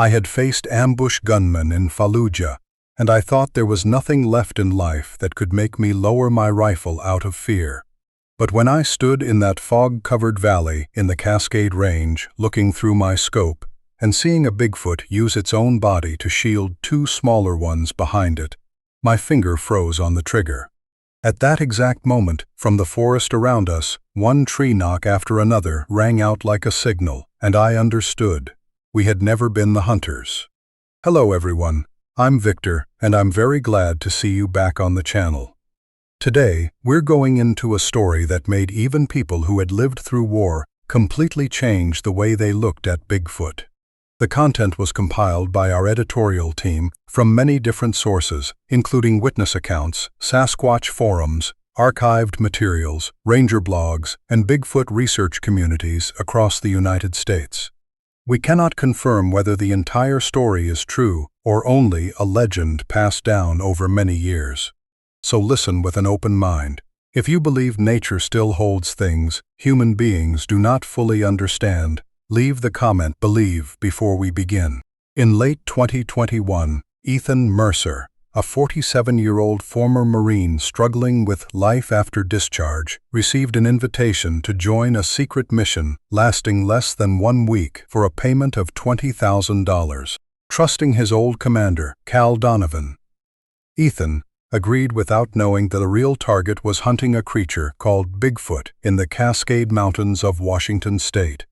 I had faced ambush gunmen in Fallujah, and I thought there was nothing left in life that could make me lower my rifle out of fear. But when I stood in that fog-covered valley in the Cascade Range, looking through my scope, and seeing a Bigfoot use its own body to shield two smaller ones behind it, my finger froze on the trigger. At that exact moment, from the forest around us, one tree knock after another rang out like a signal, and I understood. We had never been the hunters. Hello everyone, I'm Victor, and I'm very glad to see you back on the channel. Today, we're going into a story that made even people who had lived through war completely change the way they looked at Bigfoot. The content was compiled by our editorial team from many different sources, including witness accounts, Sasquatch forums, archived materials, ranger blogs, and Bigfoot research communities across the United States. We cannot confirm whether the entire story is true or only a legend passed down over many years. So listen with an open mind. If you believe nature still holds things human beings do not fully understand, leave the comment "Believe" before we begin. In late 2021, Ethan Mercer, a 47-year-old former Marine struggling with life after discharge, received an invitation to join a secret mission lasting less than 1 week for a payment of $20,000. Trusting his old commander, Cal Donovan, Ethan agreed without knowing that the real target was hunting a creature called Bigfoot in the Cascade Mountains of Washington State.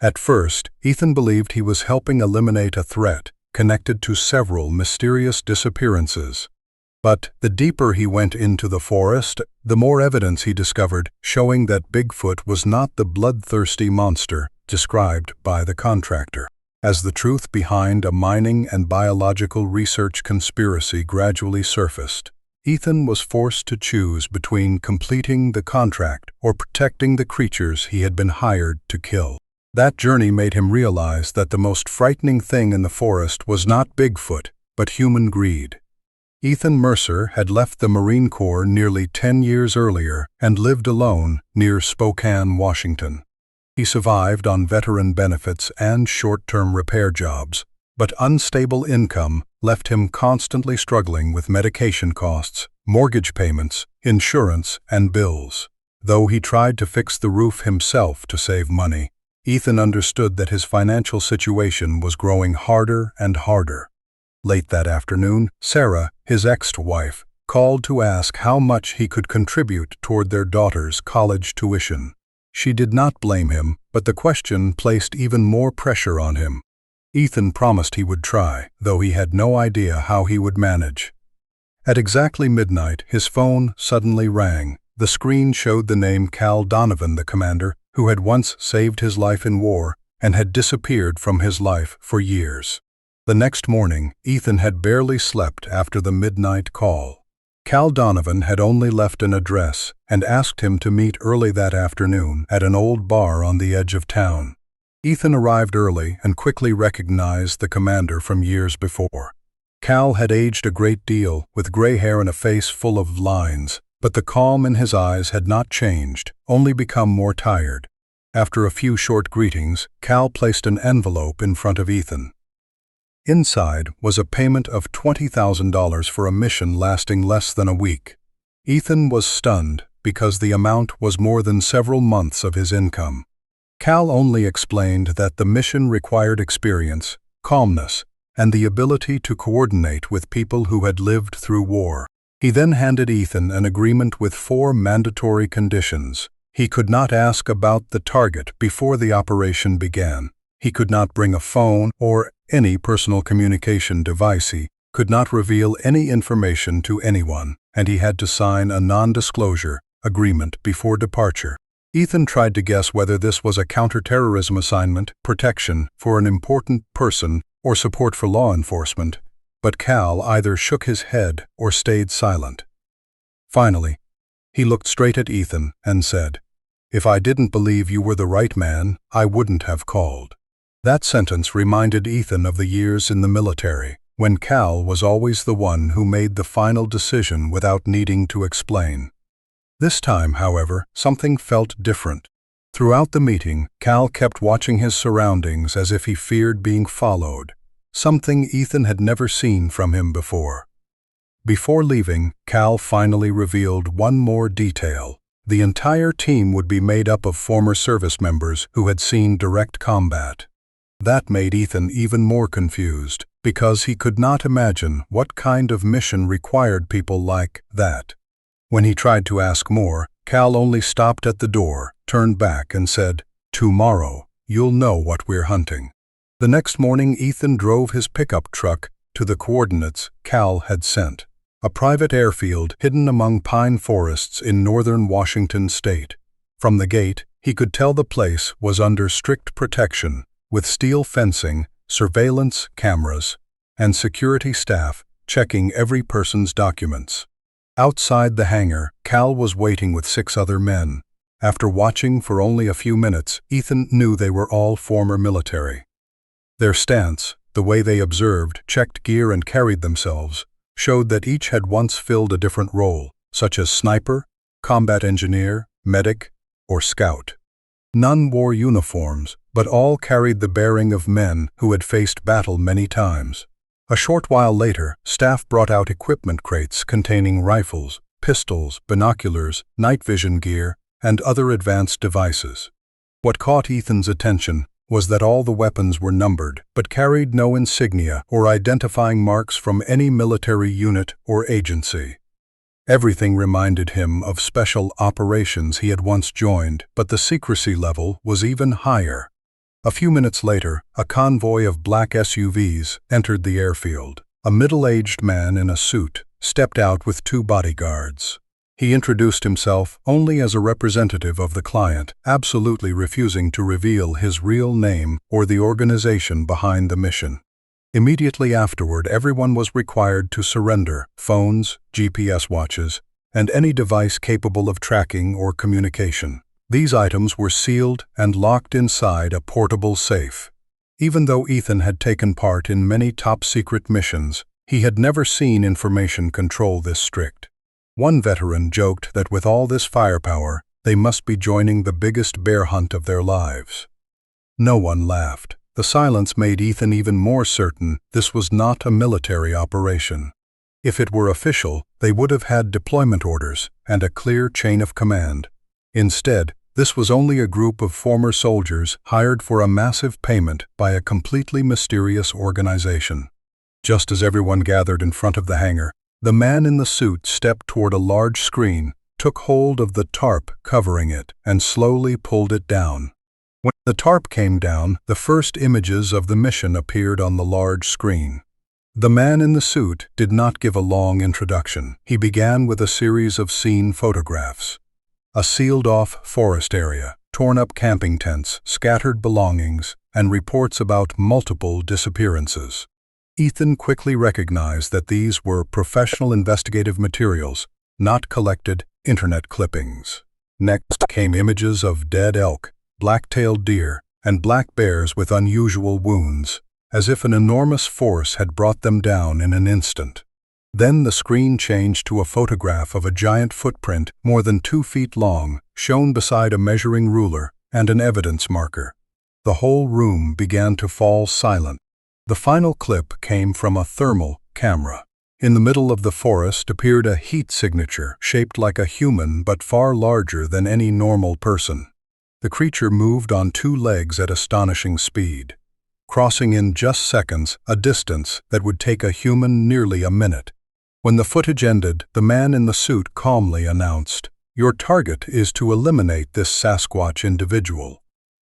At first, Ethan believed he was helping eliminate a threat connected to several mysterious disappearances. But the deeper he went into the forest, the more evidence he discovered showing that Bigfoot was not the bloodthirsty monster described by the contractor. As the truth behind a mining and biological research conspiracy gradually surfaced, Ethan was forced to choose between completing the contract or protecting the creatures he had been hired to kill. That journey made him realize that the most frightening thing in the forest was not Bigfoot, but human greed. Ethan Mercer had left the Marine Corps nearly 10 years earlier and lived alone near Spokane, Washington. He survived on veteran benefits and short-term repair jobs, but unstable income left him constantly struggling with medication costs, mortgage payments, insurance, and bills. Though he tried to fix the roof himself to save money, Ethan understood that his financial situation was growing harder and harder. Late that afternoon, Sarah, his ex-wife, called to ask how much he could contribute toward their daughter's college tuition. She did not blame him, but the question placed even more pressure on him. Ethan promised he would try, though he had no idea how he would manage. At exactly midnight, his phone suddenly rang. The screen showed the name Cal Donovan, the commander, who had once saved his life in war and had disappeared from his life for years. The next morning, Ethan had barely slept after the midnight call. Cal Donovan had only left an address and asked him to meet early that afternoon at an old bar on the edge of town. Ethan arrived early and quickly recognized the commander from years before. Cal had aged a great deal, with gray hair and a face full of lines, but the calm in his eyes had not changed, only become more tired. After a few short greetings, Cal placed an envelope in front of Ethan. Inside was a payment of $20,000 for a mission lasting less than a week. Ethan was stunned because the amount was more than several months of his income. Cal only explained that the mission required experience, calmness, and the ability to coordinate with people who had lived through war. He then handed Ethan an agreement with 4 mandatory conditions. He could not ask about the target before the operation began. He could not bring a phone or any personal communication device. He could not reveal any information to anyone, and he had to sign a non-disclosure agreement before departure. Ethan tried to guess whether this was a counterterrorism assignment, protection for an important person, or support for law enforcement, but Cal either shook his head or stayed silent. Finally, he looked straight at Ethan and said, "If I didn't believe you were the right man, I wouldn't have called." That sentence reminded Ethan of the years in the military, when Cal was always the one who made the final decision without needing to explain. This time, however, something felt different. Throughout the meeting, Cal kept watching his surroundings as if he feared being followed. something Ethan had never seen from him before. Before leaving, Cal finally revealed one more detail. The entire team would be made up of former service members who had seen direct combat. That made Ethan even more confused, because he could not imagine what kind of mission required people like that. When he tried to ask more, Cal only stopped at the door, turned back and said, "Tomorrow, you'll know what we're hunting." The next morning, Ethan drove his pickup truck to the coordinates Cal had sent, a private airfield hidden among pine forests in northern Washington state. From the gate, he could tell the place was under strict protection, with steel fencing, surveillance cameras, and security staff checking every person's documents. Outside the hangar, Cal was waiting with 6 other men. After watching for only a few minutes, Ethan knew they were all former military. Their stance, the way they observed, checked gear and carried themselves, showed that each had once filled a different role, such as sniper, combat engineer, medic, or scout. None wore uniforms, but all carried the bearing of men who had faced battle many times. A short while later, staff brought out equipment crates containing rifles, pistols, binoculars, night vision gear, and other advanced devices. What caught Ethan's attention was that all the weapons were numbered, but carried no insignia or identifying marks from any military unit or agency. Everything reminded him of special operations he had once joined, but the secrecy level was even higher. A few minutes later, a convoy of black SUVs entered the airfield. A middle-aged man in a suit stepped out with 2 bodyguards. He introduced himself only as a representative of the client, absolutely refusing to reveal his real name or the organization behind the mission. Immediately afterward, everyone was required to surrender phones, GPS watches, and any device capable of tracking or communication. These items were sealed and locked inside a portable safe. Even though Ethan had taken part in many top-secret missions, he had never seen information control this strict. One veteran joked that with all this firepower, they must be joining the biggest bear hunt of their lives. No one laughed. The silence made Ethan even more certain this was not a military operation. If it were official, they would have had deployment orders and a clear chain of command. Instead, this was only a group of former soldiers hired for a massive payment by a completely mysterious organization. Just as everyone gathered in front of the hangar, the man in the suit stepped toward a large screen, took hold of the tarp covering it, and slowly pulled it down. When the tarp came down, the first images of the mission appeared on the large screen. The man in the suit did not give a long introduction. He began with a series of scene photographs. A sealed-off forest area, torn-up camping tents, scattered belongings, and reports about multiple disappearances. Ethan quickly recognized that these were professional investigative materials, not collected internet clippings. Next came images of dead elk, black-tailed deer, and black bears with unusual wounds, as if an enormous force had brought them down in an instant. Then the screen changed to a photograph of a giant footprint more than 2 feet long, shown beside a measuring ruler and an evidence marker. The whole room began to fall silent. The final clip came from a thermal camera. In the middle of the forest appeared a heat signature shaped like a human but far larger than any normal person. The creature moved on 2 legs at astonishing speed, crossing in just seconds a distance that would take a human nearly a minute. When the footage ended, the man in the suit calmly announced, "Your target is to eliminate this Sasquatch individual."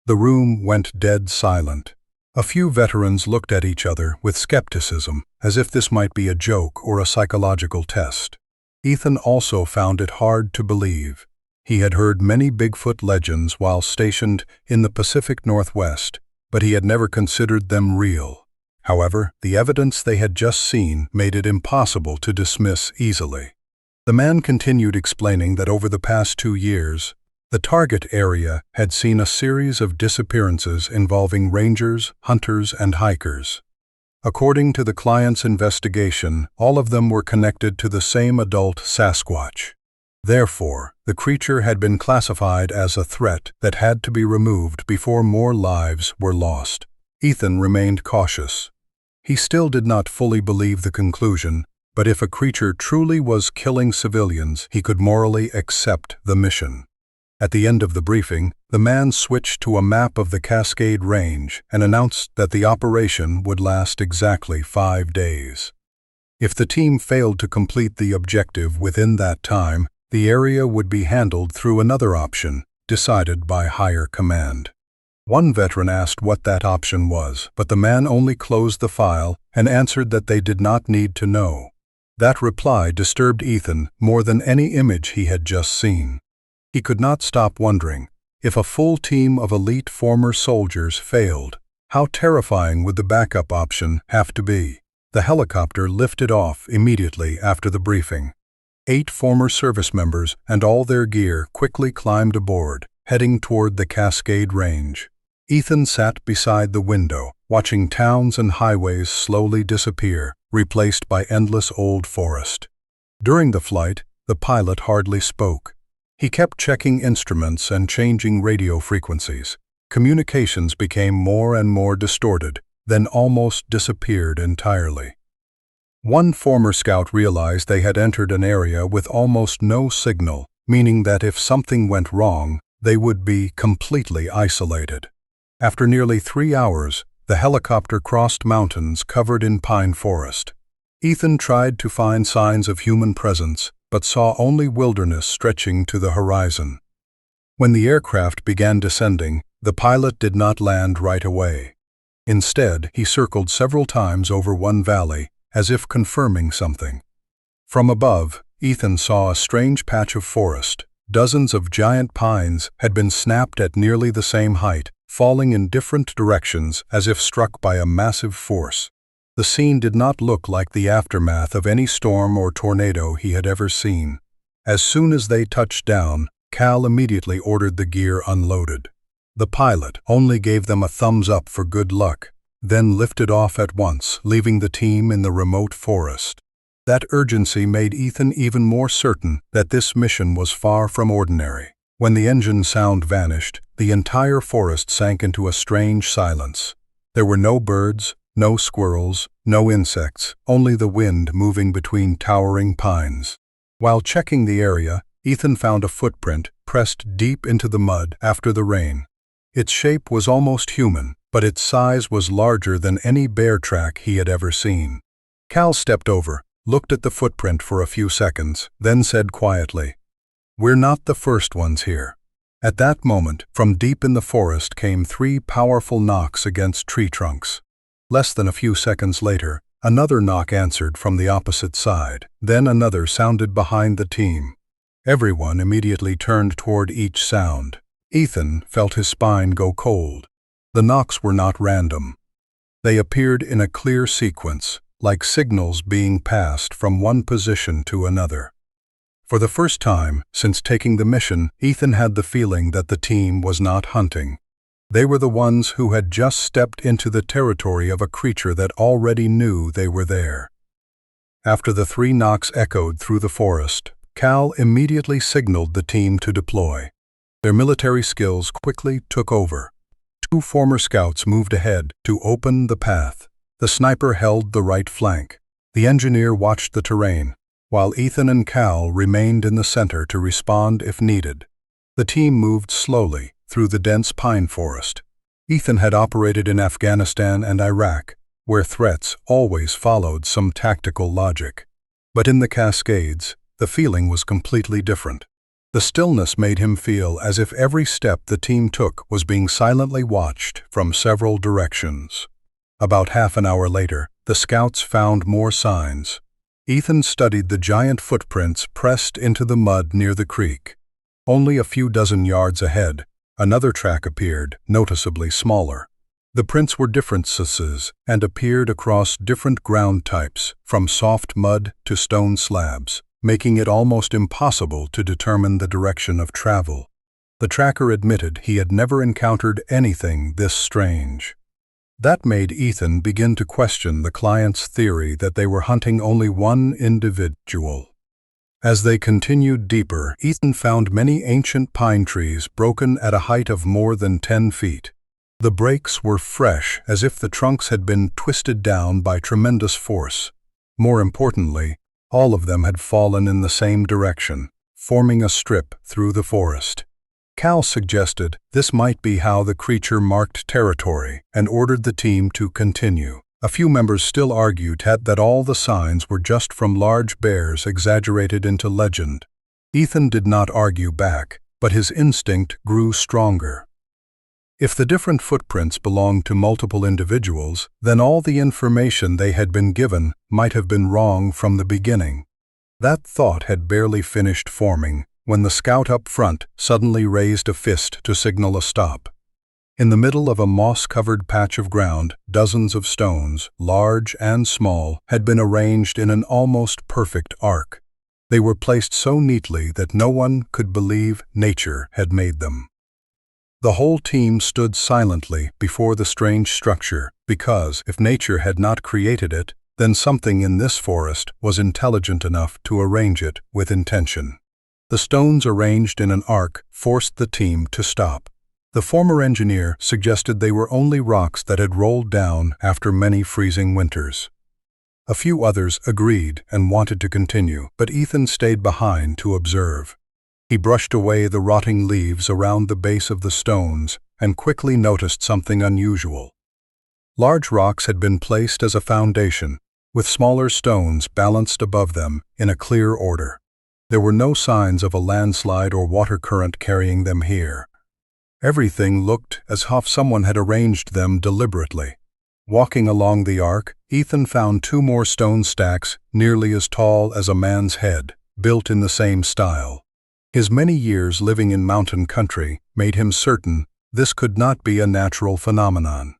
The room went dead silent. A few veterans looked at each other with skepticism, as if this might be a joke or a psychological test. Ethan also found it hard to believe. He had heard many Bigfoot legends while stationed in the Pacific Northwest, but he had never considered them real. However, the evidence they had just seen made it impossible to dismiss easily. The man continued explaining that over the past 2 years, the target area had seen a series of disappearances involving rangers, hunters, and hikers. According to the client's investigation, all of them were connected to the same adult Sasquatch. Therefore, the creature had been classified as a threat that had to be removed before more lives were lost. Ethan remained cautious. He still did not fully believe the conclusion, but if a creature truly was killing civilians, he could morally accept the mission. At the end of the briefing, the man switched to a map of the Cascade Range and announced that the operation would last exactly 5 days. If the team failed to complete the objective within that time, the area would be handled through another option, decided by higher command. One veteran asked what that option was, but the man only closed the file and answered that they did not need to know. That reply disturbed Ethan more than any image he had just seen. He could not stop wondering, if a full team of elite former soldiers failed, how terrifying would the backup option have to be? The helicopter lifted off immediately after the briefing. 8 former service members and all their gear quickly climbed aboard, heading toward the Cascade Range. Ethan sat beside the window, watching towns and highways slowly disappear, replaced by endless old forest. During the flight, the pilot hardly spoke. He kept checking instruments and changing radio frequencies. Communications became more and more distorted, then almost disappeared entirely. One former scout realized they had entered an area with almost no signal, meaning that if something went wrong, they would be completely isolated. After nearly 3 hours, the helicopter crossed mountains covered in pine forest. Ethan tried to find signs of human presence, but saw only wilderness stretching to the horizon. When the aircraft began descending, the pilot did not land right away. Instead, he circled several times over one valley, as if confirming something. From above, Ethan saw a strange patch of forest. Dozens of giant pines had been snapped at nearly the same height, falling in different directions as if struck by a massive force. The scene did not look like the aftermath of any storm or tornado he had ever seen. As soon as they touched down, Cal immediately ordered the gear unloaded. The pilot only gave them a thumbs up for good luck, then lifted off at once, leaving the team in the remote forest. That urgency made Ethan even more certain that this mission was far from ordinary. When the engine sound vanished, the entire forest sank into a strange silence. There were no birds, no squirrels, no insects, only the wind moving between towering pines. While checking the area, Ethan found a footprint pressed deep into the mud after the rain. Its shape was almost human, but its size was larger than any bear track he had ever seen. Cal stepped over, looked at the footprint for a few seconds, then said quietly, "We're not the first ones here." At that moment, from deep in the forest came 3 powerful knocks against tree trunks. Less than a few seconds later, another knock answered from the opposite side. Then another sounded behind the team. Everyone immediately turned toward each sound. Ethan felt his spine go cold. The knocks were not random. They appeared in a clear sequence, like signals being passed from one position to another. For the first time since taking the mission, Ethan had the feeling that the team was not hunting. They were the ones who had just stepped into the territory of a creature that already knew they were there. After the 3 knocks echoed through the forest, Cal immediately signaled the team to deploy. Their military skills quickly took over. 2 former scouts moved ahead to open the path. The sniper held the right flank. The engineer watched the terrain, while Ethan and Cal remained in the center to respond if needed. The team moved slowly through the dense pine forest. Ethan had operated in Afghanistan and Iraq, where threats always followed some tactical logic. But in the Cascades, the feeling was completely different. The stillness made him feel as if every step the team took was being silently watched from several directions. About half an hour later, the scouts found more signs. Ethan studied the giant footprints pressed into the mud near the creek. Only a few dozen yards ahead, another track appeared, noticeably smaller. The prints were different sizes and appeared across different ground types, from soft mud to stone slabs, making it almost impossible to determine the direction of travel. The tracker admitted he had never encountered anything this strange. That made Ethan begin to question the client's theory that they were hunting only one individual. As they continued deeper, Ethan found many ancient pine trees broken at a height of more than 10 feet. The breaks were fresh, as if the trunks had been twisted down by tremendous force. More importantly, all of them had fallen in the same direction, forming a strip through the forest. Cal suggested this might be how the creature marked territory and ordered the team to continue. A few members still argued that all the signs were just from large bears exaggerated into legend. Ethan did not argue back, but his instinct grew stronger. If the different footprints belonged to multiple individuals, then all the information they had been given might have been wrong from the beginning. That thought had barely finished forming when the scout up front suddenly raised a fist to signal a stop. In the middle of a moss-covered patch of ground, dozens of stones, large and small, had been arranged in an almost perfect arc. They were placed so neatly that no one could believe nature had made them. The whole team stood silently before the strange structure because, if nature had not created it, then something in this forest was intelligent enough to arrange it with intention. The stones arranged in an arc forced the team to stop. The former engineer suggested they were only rocks that had rolled down after many freezing winters. A few others agreed and wanted to continue, but Ethan stayed behind to observe. He brushed away the rotting leaves around the base of the stones and quickly noticed something unusual. Large rocks had been placed as a foundation, with smaller stones balanced above them in a clear order. There were no signs of a landslide or water current carrying them here. Everything looked as if someone had arranged them deliberately. Walking along the arc, Ethan found two more stone stacks nearly as tall as a man's head, built in the same style. His many years living in mountain country made him certain this could not be a natural phenomenon.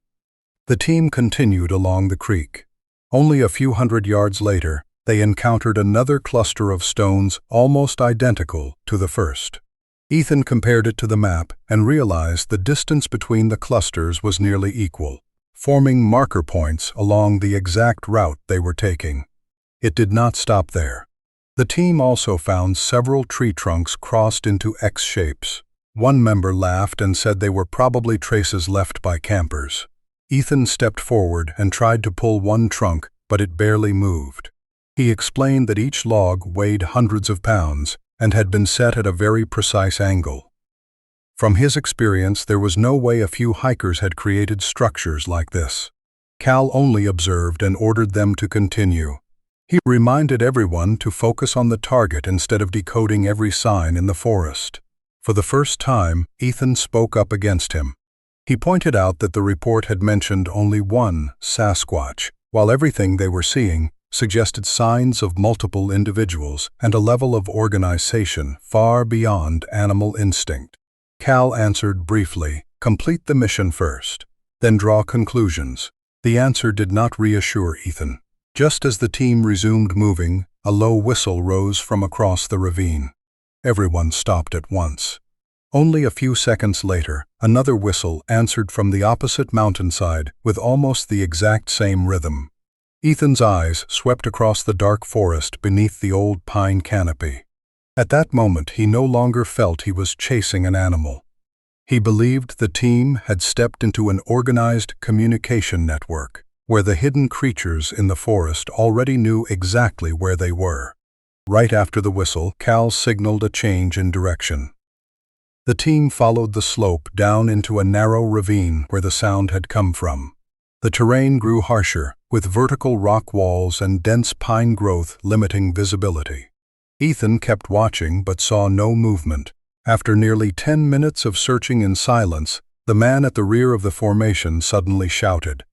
The team continued along the creek. Only a few hundred yards later, they encountered another cluster of stones almost identical to the first. Ethan compared it to the map and realized the distance between the clusters was nearly equal, forming marker points along the exact route they were taking. It did not stop there. The team also found several tree trunks crossed into X shapes. One member laughed and said they were probably traces left by campers. Ethan stepped forward and tried to pull one trunk, but it barely moved. He explained that each log weighed hundreds of pounds and had been set at a very precise angle. From his experience, there was no way a few hikers had created structures like this. Cal only observed and ordered them to continue. He reminded everyone to focus on the target instead of decoding every sign in the forest. For the first time, Ethan spoke up against him. He pointed out that the report had mentioned only one Sasquatch, while everything they were seeing suggested signs of multiple individuals and a level of organization far beyond animal instinct. Cal answered briefly, "Complete the mission first, then draw conclusions." The answer did not reassure Ethan. Just as the team resumed moving, a low whistle rose from across the ravine. Everyone stopped at once. Only a few seconds later, another whistle answered from the opposite mountainside with almost the exact same rhythm. Ethan's eyes swept across the dark forest beneath the old pine canopy. At that moment, he no longer felt he was chasing an animal. He believed the team had stepped into an organized communication network, where the hidden creatures in the forest already knew exactly where they were. Right after the whistle, Cal signaled a change in direction. The team followed the slope down into a narrow ravine where the sound had come from. The terrain grew harsher, with vertical rock walls and dense pine growth limiting visibility. Ethan kept watching but saw no movement. After nearly 10 minutes of searching in silence, the man at the rear of the formation suddenly shouted.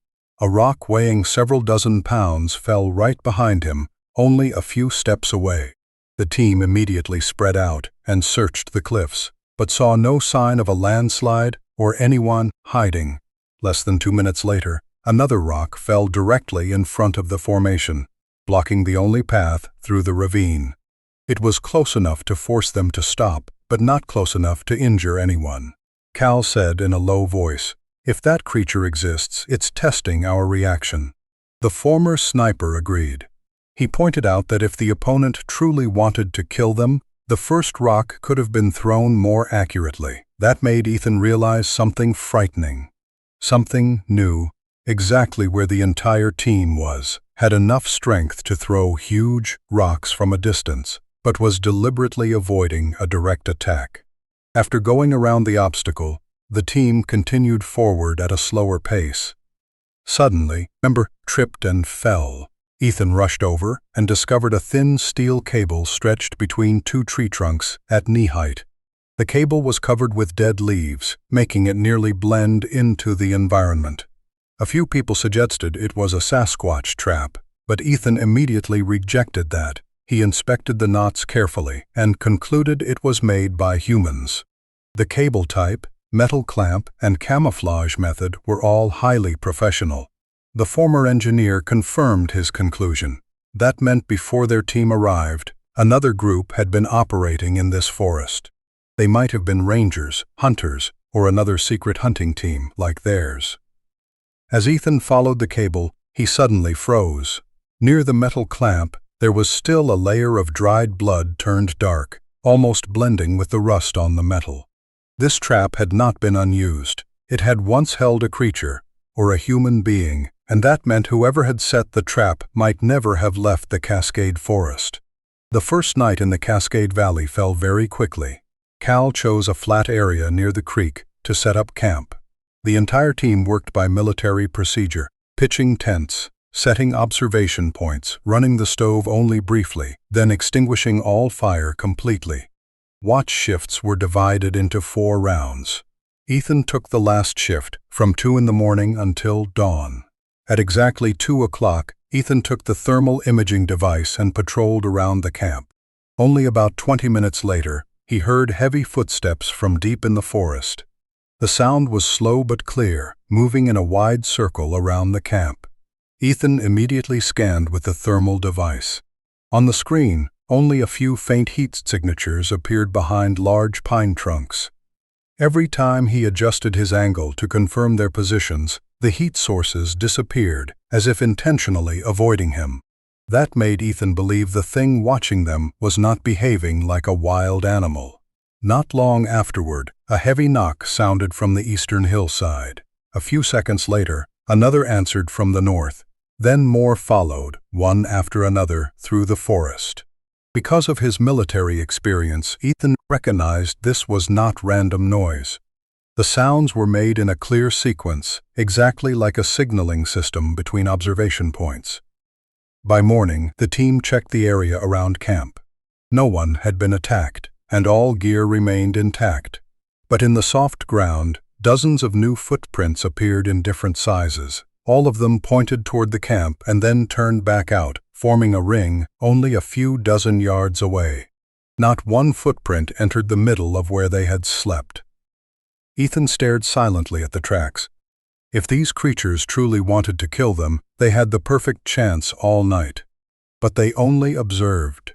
A rock weighing several dozen pounds fell right behind him, only a few steps away. The team immediately spread out and searched the cliffs, but saw no sign of a landslide or anyone hiding. Less than 2 minutes later, another rock fell directly in front of the formation, blocking the only path through the ravine. It was close enough to force them to stop, but not close enough to injure anyone. Cal said in a low voice, "If that creature exists, it's testing our reaction." The former sniper agreed. He pointed out that if the opponent truly wanted to kill them, the first rock could have been thrown more accurately. That made Ethan realize something frightening. Something knew exactly where the entire team was, had enough strength to throw huge rocks from a distance, but was deliberately avoiding a direct attack. After going around the obstacle, the team continued forward at a slower pace. Suddenly, a member tripped and fell. Ethan rushed over and discovered a thin steel cable stretched between two tree trunks at knee height. The cable was covered with dead leaves, making it nearly blend into the environment. A few people suggested it was a Sasquatch trap, but Ethan immediately rejected that. He inspected the knots carefully and concluded it was made by humans. The cable type, metal clamp, and camouflage method were all highly professional. The former engineer confirmed his conclusion. That meant before their team arrived, another group had been operating in this forest. They might have been rangers, hunters, or another secret hunting team like theirs. As Ethan followed the cable, he suddenly froze. Near the metal clamp, there was still a layer of dried blood turned dark, almost blending with the rust on the metal. This trap had not been unused. It had once held a creature, or a human being, and that meant whoever had set the trap might never have left the Cascade Forest. The first night in the Cascade Valley fell very quickly. Cal chose a flat area near the creek to set up camp. The entire team worked by military procedure, pitching tents, setting observation points, running the stove only briefly, then extinguishing all fire completely. Watch shifts were divided into 4 rounds. Ethan took the last shift, from 2 in the morning until dawn. At exactly 2 o'clock, Ethan took the thermal imaging device and patrolled around the camp. Only about 20 minutes later, he heard heavy footsteps from deep in the forest. The sound was slow but clear, moving in a wide circle around the camp. Ethan immediately scanned with the thermal device. On the screen, only a few faint heat signatures appeared behind large pine trunks. Every time he adjusted his angle to confirm their positions, the heat sources disappeared, as if intentionally avoiding him. That made Ethan believe the thing watching them was not behaving like a wild animal. Not long afterward, a heavy knock sounded from the eastern hillside. A few seconds later, another answered from the north. Then more followed, one after another, through the forest. Because of his military experience, Ethan recognized this was not random noise. The sounds were made in a clear sequence, exactly like a signaling system between observation points. By morning, the team checked the area around camp. No one had been attacked, and all gear remained intact. But in the soft ground, dozens of new footprints appeared in different sizes. All of them pointed toward the camp and then turned back out, forming a ring only a few dozen yards away. Not one footprint entered the middle of where they had slept. Ethan stared silently at the tracks. If these creatures truly wanted to kill them, they had the perfect chance all night. But they only observed.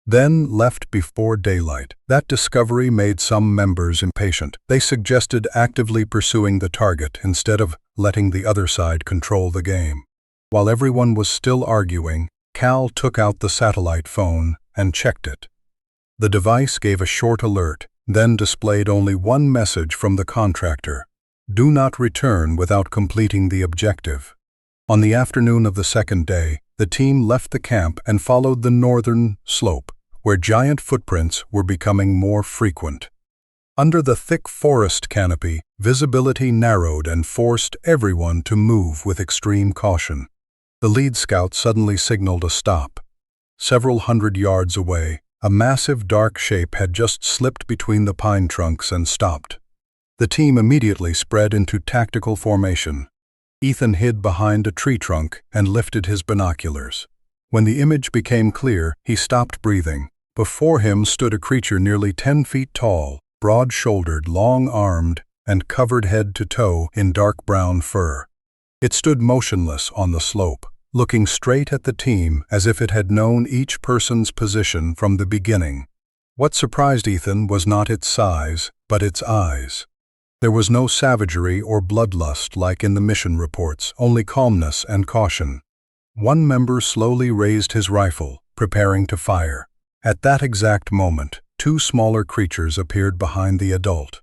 Then left before daylight. That discovery made some members impatient. They suggested actively pursuing the target instead of letting the other side control the game. While everyone was still arguing, Cal took out the satellite phone and checked it. The device gave a short alert, then displayed only one message from the contractor: "Do not return without completing the objective." On the afternoon of the second day, the team left the camp and followed the northern slope, where giant footprints were becoming more frequent. Under the thick forest canopy, visibility narrowed and forced everyone to move with extreme caution. The lead scout suddenly signaled a stop. Several hundred yards away, a massive dark shape had just slipped between the pine trunks and stopped. The team immediately spread into tactical formation. Ethan hid behind a tree trunk and lifted his binoculars. When the image became clear, he stopped breathing. Before him stood a creature nearly 10 feet tall, broad-shouldered, long-armed, and covered head to toe in dark brown fur. It stood motionless on the slope, looking straight at the team as if it had known each person's position from the beginning. What surprised Ethan was not its size, but its eyes. There was no savagery or bloodlust like in the mission reports, only calmness and caution. One member slowly raised his rifle, preparing to fire. At that exact moment, 2 smaller creatures appeared behind the adult.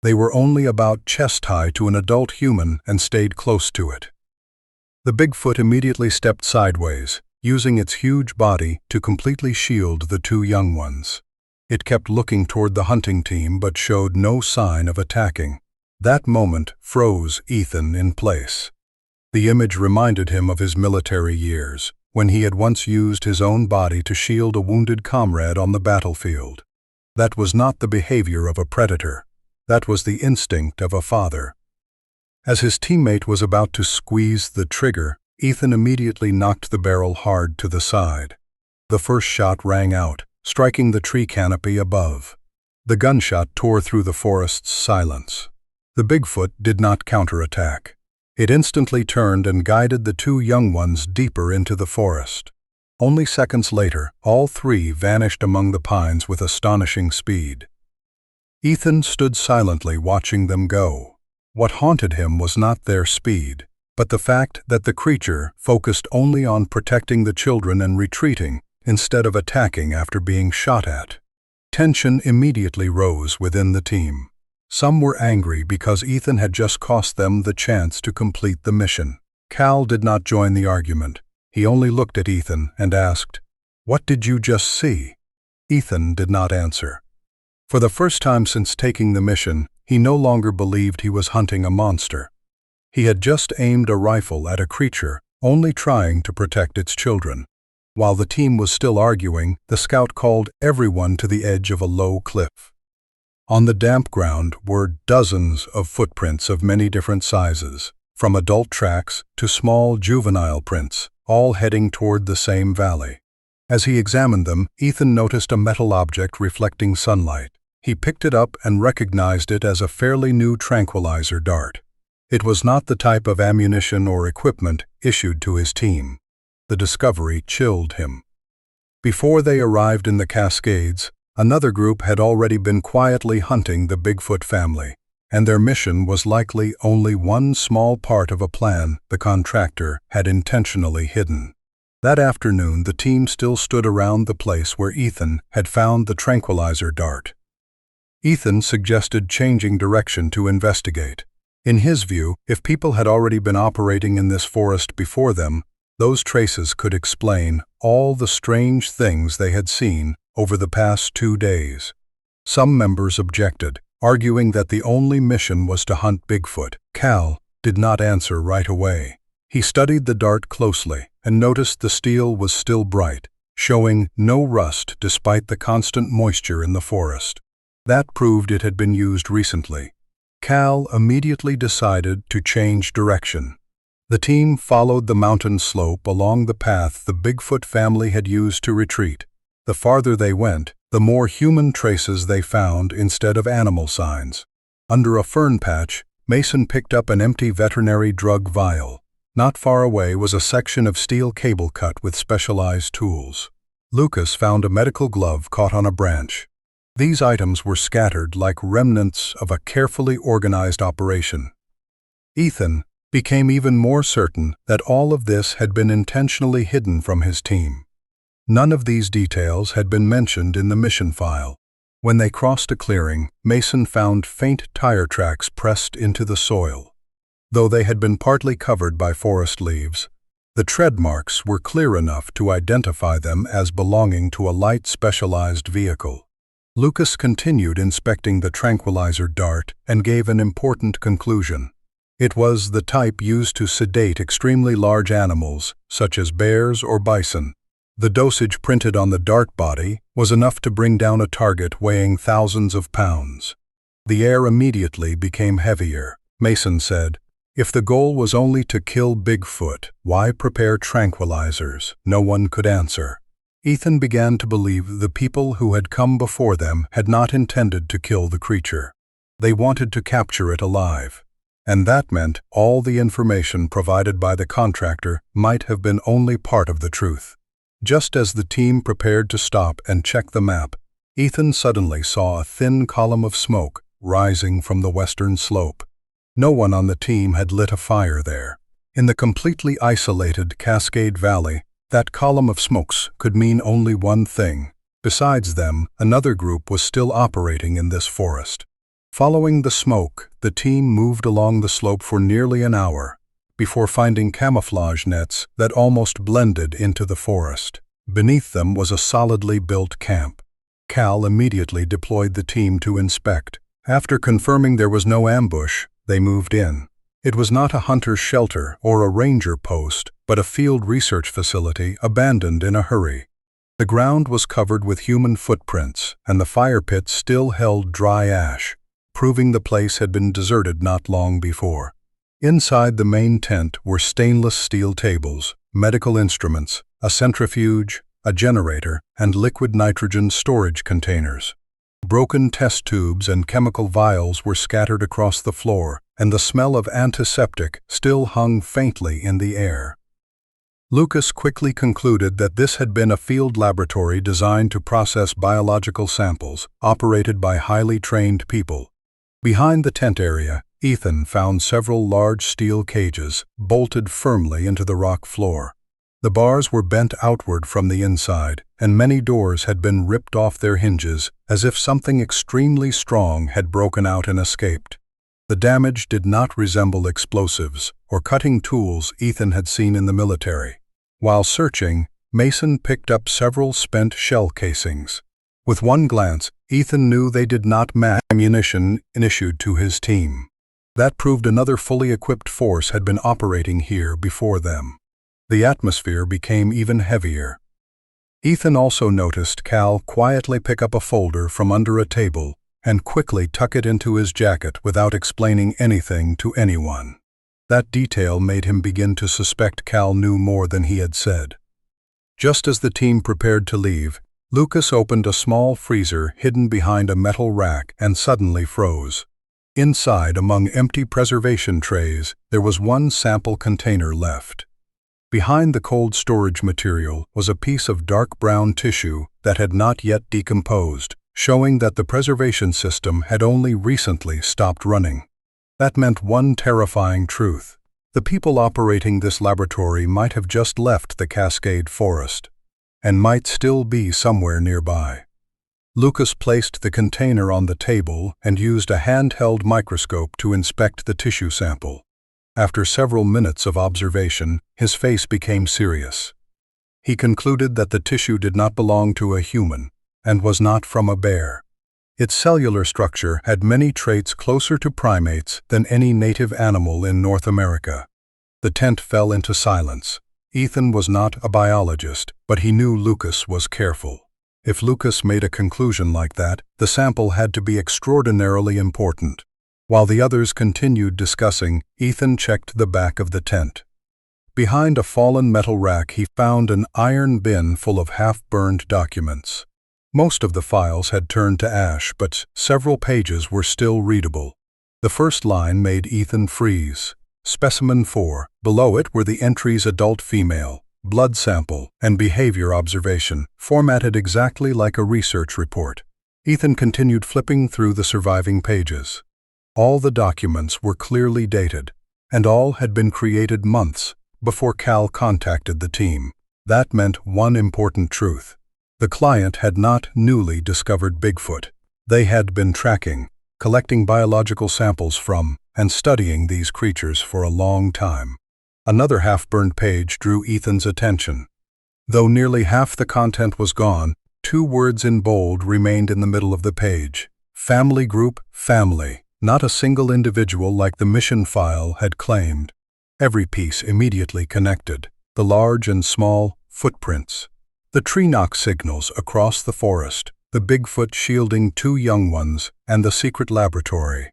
They were only about chest-high to an adult human and stayed close to it. The Bigfoot immediately stepped sideways, using its huge body to completely shield the two young ones. It kept looking toward the hunting team but showed no sign of attacking. That moment froze Ethan in place. The image reminded him of his military years, when he had once used his own body to shield a wounded comrade on the battlefield. That was not the behavior of a predator. That was the instinct of a father. As his teammate was about to squeeze the trigger, Ethan immediately knocked the barrel hard to the side. The first shot rang out, striking the tree canopy above. The gunshot tore through the forest's silence. The Bigfoot did not counterattack. It instantly turned and guided the two young ones deeper into the forest. Only seconds later, all three vanished among the pines with astonishing speed. Ethan stood silently watching them go. What haunted him was not their speed, but the fact that the creature focused only on protecting the children and retreating instead of attacking after being shot at. Tension immediately rose within the team. Some were angry because Ethan had just cost them the chance to complete the mission. Cal did not join the argument. He only looked at Ethan and asked, "What did you just see?" Ethan did not answer. For the first time since taking the mission, he no longer believed he was hunting a monster. He had just aimed a rifle at a creature, only trying to protect its children. While the team was still arguing, the scout called everyone to the edge of a low cliff. On the damp ground were dozens of footprints of many different sizes, from adult tracks to small juvenile prints, all heading toward the same valley. As he examined them, Ethan noticed a metal object reflecting sunlight. He picked it up and recognized it as a fairly new tranquilizer dart. It was not the type of ammunition or equipment issued to his team. The discovery chilled him. Before they arrived in the Cascades, another group had already been quietly hunting the Bigfoot family, and their mission was likely only one small part of a plan the contractor had intentionally hidden. That afternoon, the team still stood around the place where Ethan had found the tranquilizer dart. Ethan suggested changing direction to investigate. In his view, if people had already been operating in this forest before them, those traces could explain all the strange things they had seen over the past 2 days. Some members objected, arguing that the only mission was to hunt Bigfoot. Cal did not answer right away. He studied the dart closely and noticed the steel was still bright, showing no rust despite the constant moisture in the forest. That proved it had been used recently. Cal immediately decided to change direction. The team followed the mountain slope along the path the Bigfoot family had used to retreat. The farther they went, the more human traces they found instead of animal signs. Under a fern patch, Mason picked up an empty veterinary drug vial. Not far away was a section of steel cable cut with specialized tools. Lucas found a medical glove caught on a branch. These items were scattered like remnants of a carefully organized operation. Ethan became even more certain that all of this had been intentionally hidden from his team. None of these details had been mentioned in the mission file. When they crossed a clearing, Mason found faint tire tracks pressed into the soil. Though they had been partly covered by forest leaves, the tread marks were clear enough to identify them as belonging to a light specialized vehicle. Lucas continued inspecting the tranquilizer dart and gave an important conclusion. It was the type used to sedate extremely large animals, such as bears or bison. The dosage printed on the dart body was enough to bring down a target weighing thousands of pounds. The air immediately became heavier. Mason said, "If the goal was only to kill Bigfoot, why prepare tranquilizers?" No one could answer. Ethan began to believe the people who had come before them had not intended to kill the creature. They wanted to capture it alive. And that meant all the information provided by the contractor might have been only part of the truth. Just as the team prepared to stop and check the map, Ethan suddenly saw a thin column of smoke rising from the western slope. No one on the team had lit a fire there. In the completely isolated Cascade Valley, that column of smokes could mean only one thing. Besides them, another group was still operating in this forest. Following the smoke, the team moved along the slope for nearly an hour, before finding camouflage nets that almost blended into the forest. Beneath them was a solidly built camp. Cal immediately deployed the team to inspect. After confirming there was no ambush, they moved in. It was not a hunter's shelter or a ranger post, but a field research facility abandoned in a hurry. The ground was covered with human footprints, and the fire pit still held dry ash, proving the place had been deserted not long before. Inside the main tent were stainless steel tables, medical instruments, a centrifuge, a generator, and liquid nitrogen storage containers. Broken test tubes and chemical vials were scattered across the floor, and the smell of antiseptic still hung faintly in the air. Lucas quickly concluded that this had been a field laboratory designed to process biological samples, operated by highly trained people. Behind the tent area, Ethan found several large steel cages bolted firmly into the rock floor. The bars were bent outward from the inside, and many doors had been ripped off their hinges, as if something extremely strong had broken out and escaped. The damage did not resemble explosives or cutting tools Ethan had seen in the military. While searching, Mason picked up several spent shell casings. With one glance, Ethan knew they did not match ammunition issued to his team. That proved another fully equipped force had been operating here before them. The atmosphere became even heavier. Ethan also noticed Cal quietly pick up a folder from under a table and quickly tuck it into his jacket without explaining anything to anyone. That detail made him begin to suspect Cal knew more than he had said. Just as the team prepared to leave, Lucas opened a small freezer hidden behind a metal rack and suddenly froze. Inside, among empty preservation trays, there was one sample container left. Behind the cold storage material was a piece of dark brown tissue that had not yet decomposed, showing that the preservation system had only recently stopped running. That meant one terrifying truth. The people operating this laboratory might have just left the Cascade Forest, and might still be somewhere nearby. Lucas placed the container on the table and used a handheld microscope to inspect the tissue sample. After several minutes of observation, his face became serious. He concluded that the tissue did not belong to a human and was not from a bear. Its cellular structure had many traits closer to primates than any native animal in North America. The tent fell into silence. Ethan was not a biologist, but he knew Lucas was careful. If Lucas made a conclusion like that, the sample had to be extraordinarily important. While the others continued discussing, Ethan checked the back of the tent. Behind a fallen metal rack, he found an iron bin full of half-burned documents. Most of the files had turned to ash, but several pages were still readable. The first line made Ethan freeze. Specimen 4. Below it were the entries adult female, blood sample, and behavior observation, formatted exactly like a research report. Ethan continued flipping through the surviving pages. All the documents were clearly dated, and all had been created months before Cal contacted the team. That meant one important truth. The client had not newly discovered Bigfoot. They had been tracking, collecting biological samples from, and studying these creatures for a long time. Another half-burned page drew Ethan's attention. Though nearly half the content was gone, 2 words in bold remained in the middle of the page. Family group, family. Not a single individual like the mission file had claimed. Every piece immediately connected. The large and small footprints. The tree knock signals across the forest. The Bigfoot shielding 2 young ones, and the secret laboratory.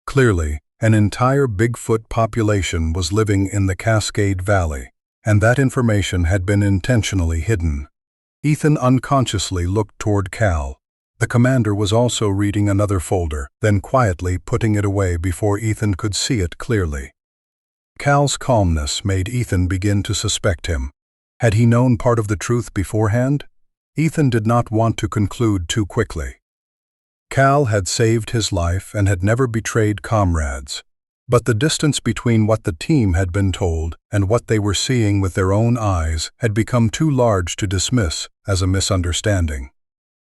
Clearly, an entire Bigfoot population was living in the Cascade Valley, and that information had been intentionally hidden. Ethan unconsciously looked toward Cal. The commander was also reading another folder, then quietly putting it away before Ethan could see it clearly. Cal's calmness made Ethan begin to suspect him. Had he known part of the truth beforehand? Ethan did not want to conclude too quickly. Cal had saved his life and had never betrayed comrades. But the distance between what the team had been told and what they were seeing with their own eyes had become too large to dismiss as a misunderstanding.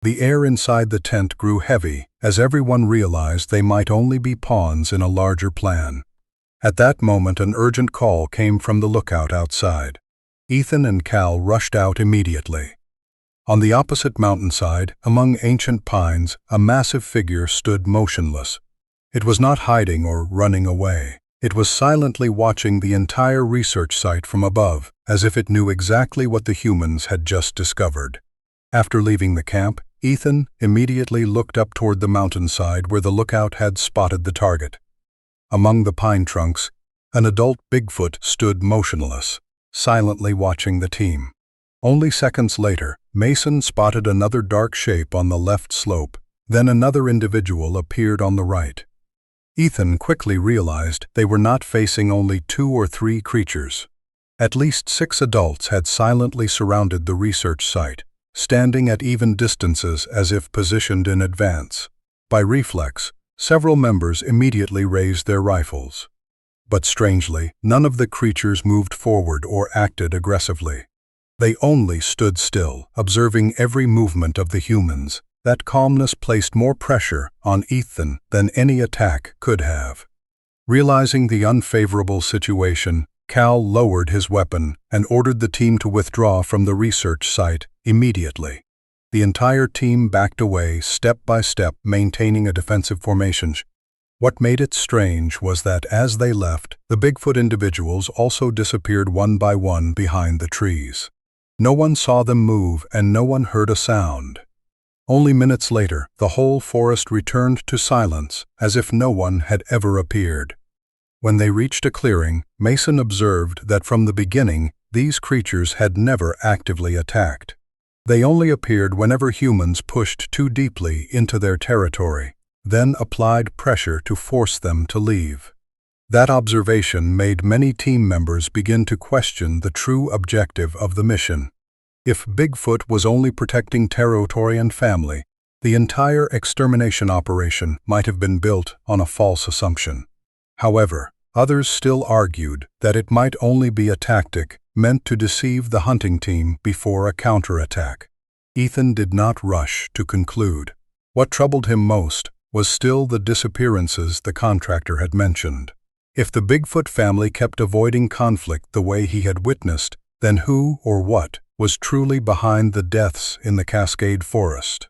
The air inside the tent grew heavy as everyone realized they might only be pawns in a larger plan. At that moment, an urgent call came from the lookout outside. Ethan and Cal rushed out immediately. On the opposite mountainside, among ancient pines, a massive figure stood motionless. It was not hiding or running away. It was silently watching the entire research site from above, as if it knew exactly what the humans had just discovered. After leaving the camp, Ethan immediately looked up toward the mountainside where the lookout had spotted the target. Among the pine trunks, an adult Bigfoot stood motionless, silently watching the team. Only seconds later, Mason spotted another dark shape on the left slope. Then another individual appeared on the right. Ethan quickly realized they were not facing only 2 or 3 creatures. At least 6 adults had silently surrounded the research site, standing at even distances as if positioned in advance. By reflex, several members immediately raised their rifles. But strangely, none of the creatures moved forward or acted aggressively. They only stood still, observing every movement of the humans. That calmness placed more pressure on Ethan than any attack could have. Realizing the unfavorable situation, Cal lowered his weapon and ordered the team to withdraw from the research site immediately. The entire team backed away step by step, maintaining a defensive formation. What made it strange was that as they left, the Bigfoot individuals also disappeared one by one behind the trees. No one saw them move and no one heard a sound. Only minutes later, the whole forest returned to silence, as if no one had ever appeared. When they reached a clearing, Mason observed that from the beginning, these creatures had never actively attacked. They only appeared whenever humans pushed too deeply into their territory, then applied pressure to force them to leave. That observation made many team members begin to question the true objective of the mission. If Bigfoot was only protecting territory and family, the entire extermination operation might have been built on a false assumption. However, others still argued that it might only be a tactic meant to deceive the hunting team before a counterattack. Ethan did not rush to conclude. What troubled him most was still the disappearances the contractor had mentioned. If the Bigfoot family kept avoiding conflict the way he had witnessed, then who or what was truly behind the deaths in the Cascade Forest?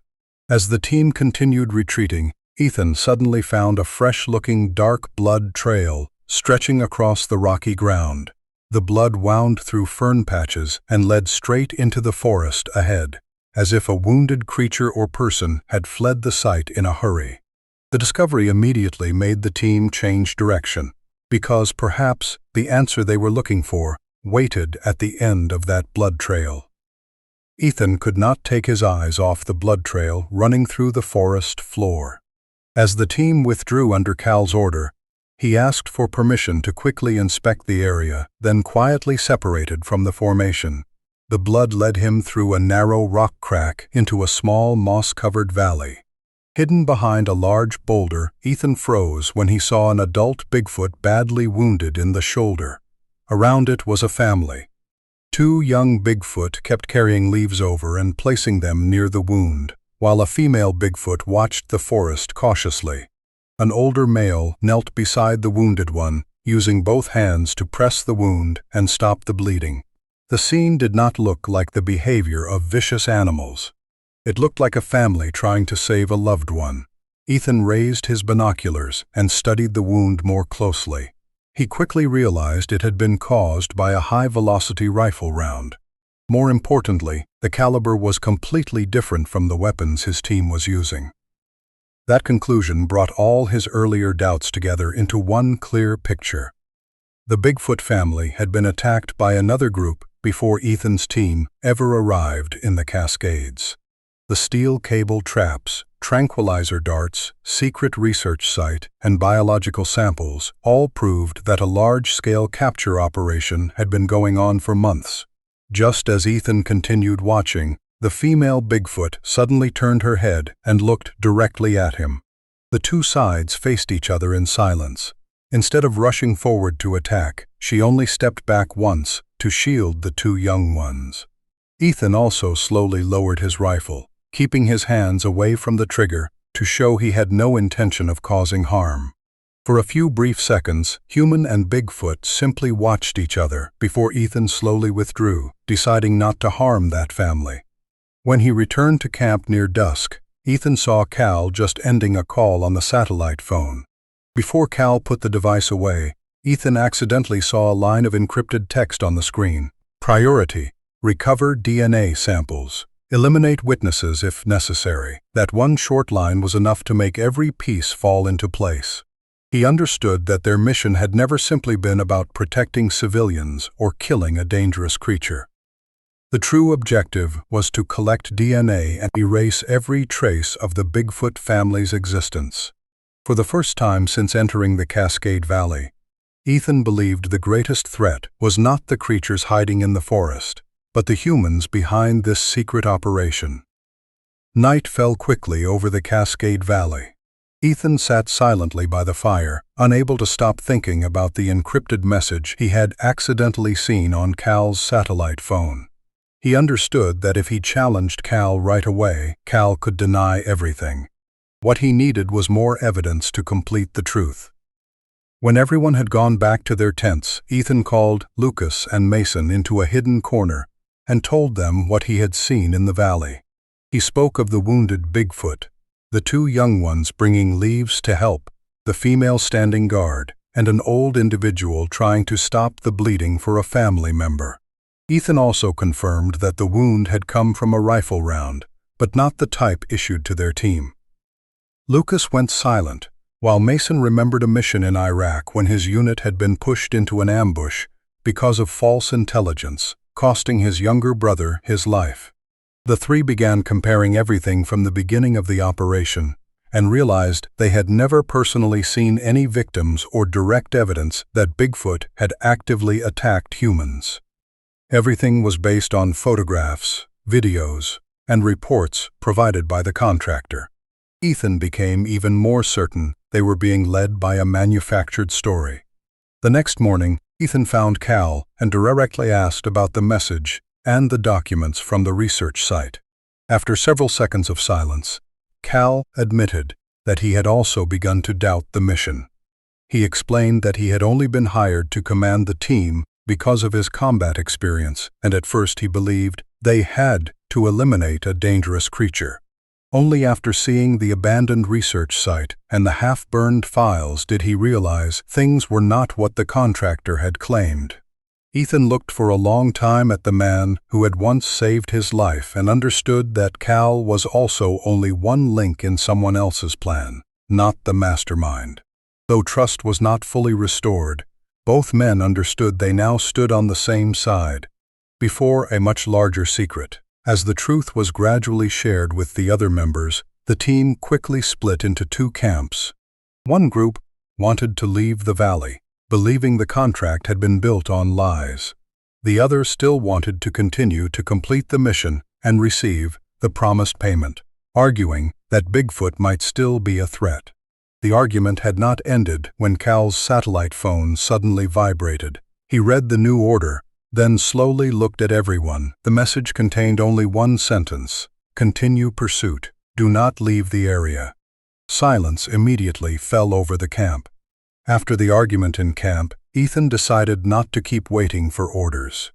As the team continued retreating, Ethan suddenly found a fresh-looking dark blood trail stretching across the rocky ground. The blood wound through fern patches and led straight into the forest ahead, as if a wounded creature or person had fled the site in a hurry. The discovery immediately made the team change direction, because perhaps the answer they were looking for waited at the end of that blood trail. Ethan could not take his eyes off the blood trail running through the forest floor. As the team withdrew under Cal's order, he asked for permission to quickly inspect the area, then quietly separated from the formation. The blood led him through a narrow rock crack into a small moss-covered valley. Hidden behind a large boulder, Ethan froze when he saw an adult Bigfoot badly wounded in the shoulder. Around it was a family. 2 young Bigfoot kept carrying leaves over and placing them near the wound, while a female Bigfoot watched the forest cautiously. An older male knelt beside the wounded one, using both hands to press the wound and stop the bleeding. The scene did not look like the behavior of vicious animals. It looked like a family trying to save a loved one. Ethan raised his binoculars and studied the wound more closely. He quickly realized it had been caused by a high-velocity rifle round. More importantly, the caliber was completely different from the weapons his team was using. That conclusion brought all his earlier doubts together into one clear picture. The Bigfoot family had been attacked by another group before Ethan's team ever arrived in the Cascades. The steel cable traps, tranquilizer darts, secret research site, and biological samples all proved that a large-scale capture operation had been going on for months. Just as Ethan continued watching, the female Bigfoot suddenly turned her head and looked directly at him. The 2 sides faced each other in silence. Instead of rushing forward to attack, she only stepped back once to shield the 2 young ones. Ethan also slowly lowered his rifle, keeping his hands away from the trigger to show he had no intention of causing harm. For a few brief seconds, Human and Bigfoot simply watched each other before Ethan slowly withdrew, deciding not to harm that family. When he returned to camp near dusk, Ethan saw Cal just ending a call on the satellite phone. Before Cal put the device away, Ethan accidentally saw a line of encrypted text on the screen. Priority: recover DNA samples. Eliminate witnesses if necessary. That one short line was enough to make every piece fall into place. He understood that their mission had never simply been about protecting civilians or killing a dangerous creature. The true objective was to collect DNA and erase every trace of the Bigfoot family's existence. For the first time since entering the Cascade Valley, Ethan believed the greatest threat was not the creatures hiding in the forest, but the humans behind this secret operation. Night fell quickly over the Cascade Valley. Ethan sat silently by the fire, unable to stop thinking about the encrypted message he had accidentally seen on Cal's satellite phone. He understood that if he challenged Cal right away, Cal could deny everything. What he needed was more evidence to complete the truth. When everyone had gone back to their tents, Ethan called Lucas and Mason into a hidden corner and told them what he had seen in the valley. He spoke of the wounded Bigfoot, the two young ones bringing leaves to help, the female standing guard, and an old individual trying to stop the bleeding for a family member. Ethan also confirmed that the wound had come from a rifle round, but not the type issued to their team. Lucas went silent, while Mason remembered a mission in Iraq when his unit had been pushed into an ambush because of false intelligence, costing his younger brother his life. The three began comparing everything from the beginning of the operation and realized they had never personally seen any victims or direct evidence that Bigfoot had actively attacked humans. Everything was based on photographs, videos, and reports provided by the contractor. Ethan became even more certain they were being led by a manufactured story. The next morning, Ethan found Cal and directly asked about the message and the documents from the research site. After several seconds of silence, Cal admitted that he had also begun to doubt the mission. He explained that he had only been hired to command the team because of his combat experience, and at first he believed they had to eliminate a dangerous creature. Only after seeing the abandoned research site and the half-burned files did he realize things were not what the contractor had claimed. Ethan looked for a long time at the man who had once saved his life and understood that Cal was also only one link in someone else's plan, not the mastermind. Though trust was not fully restored, both men understood they now stood on the same side, before a much larger secret. As the truth was gradually shared with the other members, the team quickly split into two camps. One group wanted to leave the valley, believing the contract had been built on lies. The other still wanted to continue to complete the mission and receive the promised payment, arguing that Bigfoot might still be a threat. The argument had not ended when Cal's satellite phone suddenly vibrated. He read the new order, then slowly looked at everyone. The message contained only one sentence: "Continue pursuit. Do not leave the area." Silence immediately fell over the camp. After the argument in camp, Ethan decided not to keep waiting for orders.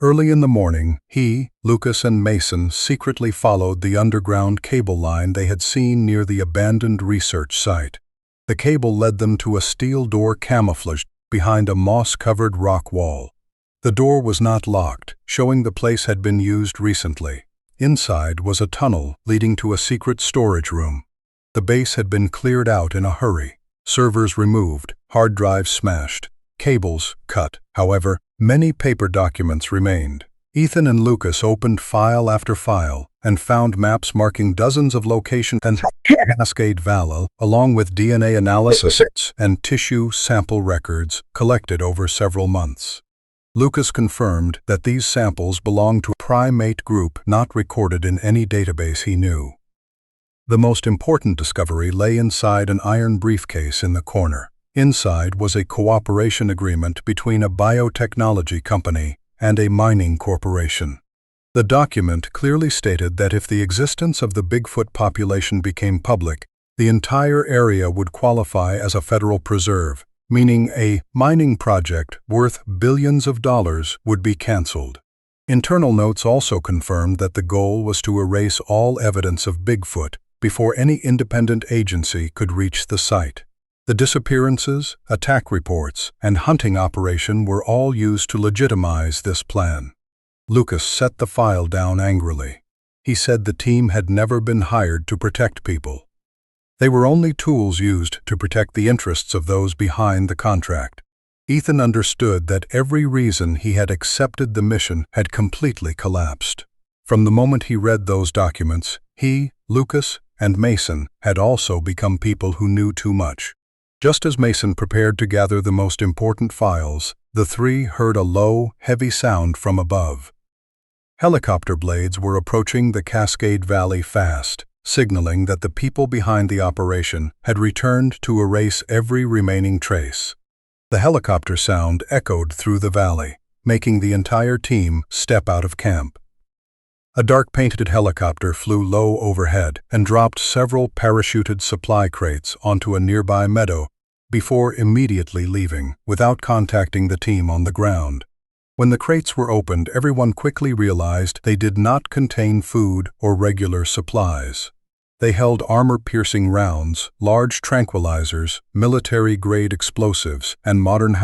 Early in the morning, he, Lucas, and Mason secretly followed the underground cable line they had seen near the abandoned research site. The cable led them to a steel door camouflaged behind a moss-covered rock wall. The door was not locked, showing the place had been used recently. Inside was a tunnel leading to a secret storage room. The base had been cleared out in a hurry. Servers removed, hard drives smashed, cables cut. However, many paper documents remained. Ethan and Lucas opened file after file and found maps marking dozens of locations in Cascade Valley, along with DNA analysis and tissue sample records collected over several months. Lucas confirmed that these samples belonged to a primate group not recorded in any database he knew. The most important discovery lay inside an iron briefcase in the corner. Inside was a cooperation agreement between a biotechnology company and a mining corporation. The document clearly stated that if the existence of the Bigfoot population became public, the entire area would qualify as a federal preserve, meaning a mining project worth billions of dollars would be canceled. Internal notes also confirmed that the goal was to erase all evidence of Bigfoot before any independent agency could reach the site. The disappearances, attack reports, and hunting operation were all used to legitimize this plan. Lucas set the file down angrily. He said the team had never been hired to protect people. They were only tools used to protect the interests of those behind the contract. Ethan understood that every reason he had accepted the mission had completely collapsed. From the moment he read those documents, he, Lucas, and Mason had also become people who knew too much. Just as Mason prepared to gather the most important files, the three heard a low, heavy sound from above. Helicopter blades were approaching the Cascade Valley fast, signaling that the people behind the operation had returned to erase every remaining trace. The helicopter sound echoed through the valley, making the entire team step out of camp. A dark-painted helicopter flew low overhead and dropped several parachuted supply crates onto a nearby meadow before immediately leaving, without contacting the team on the ground. When the crates were opened, everyone quickly realized they did not contain food or regular supplies. They held armor-piercing rounds, large tranquilizers, military-grade explosives, and modern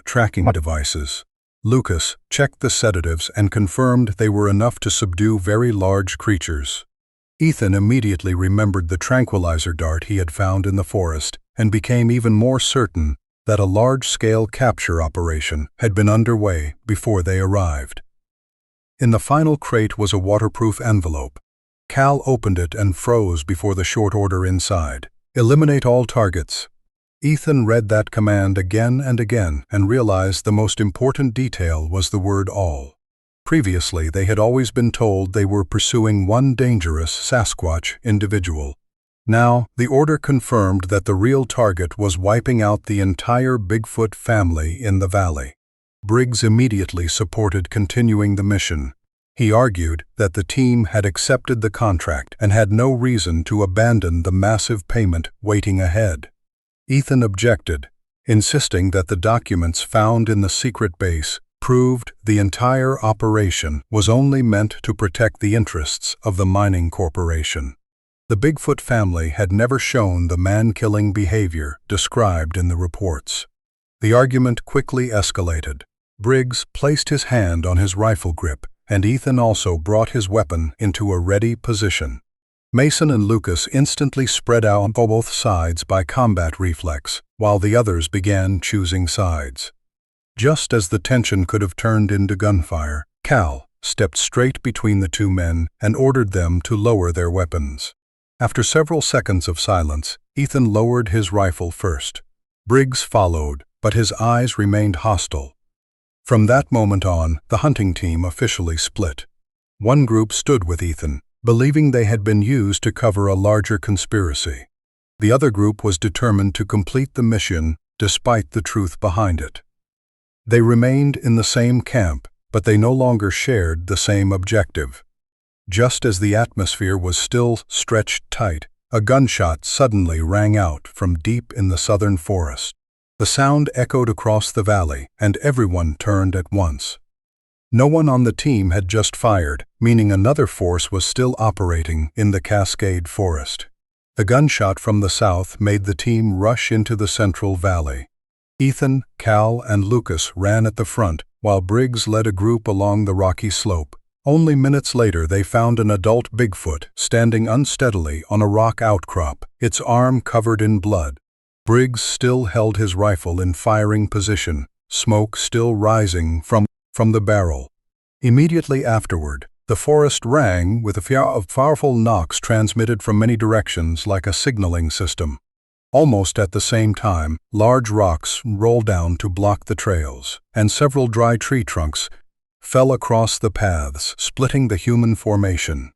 tracking devices. Lucas checked the sedatives and confirmed they were enough to subdue very large creatures. Ethan immediately remembered the tranquilizer dart he had found in the forest and became even more certain that a large-scale capture operation had been underway before they arrived. In the final crate was a waterproof envelope. Cal opened it and froze before the short order inside. "Eliminate all targets." Ethan read that command again and again and realized the most important detail was the word all. Previously, they had always been told they were pursuing one dangerous Sasquatch individual. Now, the order confirmed that the real target was wiping out the entire Bigfoot family in the valley. Briggs immediately supported continuing the mission. He argued that the team had accepted the contract and had no reason to abandon the massive payment waiting ahead. Ethan objected, insisting that the documents found in the secret base proved the entire operation was only meant to protect the interests of the mining corporation. The Bigfoot family had never shown the man-killing behavior described in the reports. The argument quickly escalated. Briggs placed his hand on his rifle grip, and Ethan also brought his weapon into a ready position. Mason and Lucas instantly spread out on both sides by combat reflex, while the others began choosing sides. Just as the tension could have turned into gunfire, Cal stepped straight between the two men and ordered them to lower their weapons. After several seconds of silence, Ethan lowered his rifle first. Briggs followed, but his eyes remained hostile. From that moment on, the hunting team officially split. One group stood with Ethan, believing they had been used to cover a larger conspiracy. The other group was determined to complete the mission despite the truth behind it. They remained in the same camp, but they no longer shared the same objective. Just as the atmosphere was still stretched tight, a gunshot suddenly rang out from deep in the southern forest. The sound echoed across the valley, and everyone turned at once. No one on the team had just fired, meaning another force was still operating in the Cascade Forest. The gunshot from the south made the team rush into the central valley. Ethan, Cal, and Lucas ran at the front, while Briggs led a group along the rocky slope. Only minutes later, they found an adult Bigfoot standing unsteadily on a rock outcrop, its arm covered in blood. Briggs still held his rifle in firing position, smoke still rising from the barrel. Immediately afterward, the forest rang with a fear of powerful knocks transmitted from many directions like a signaling system. Almost at the same time, large rocks rolled down to block the trails, and several dry tree trunks fell across the paths, splitting the human formation.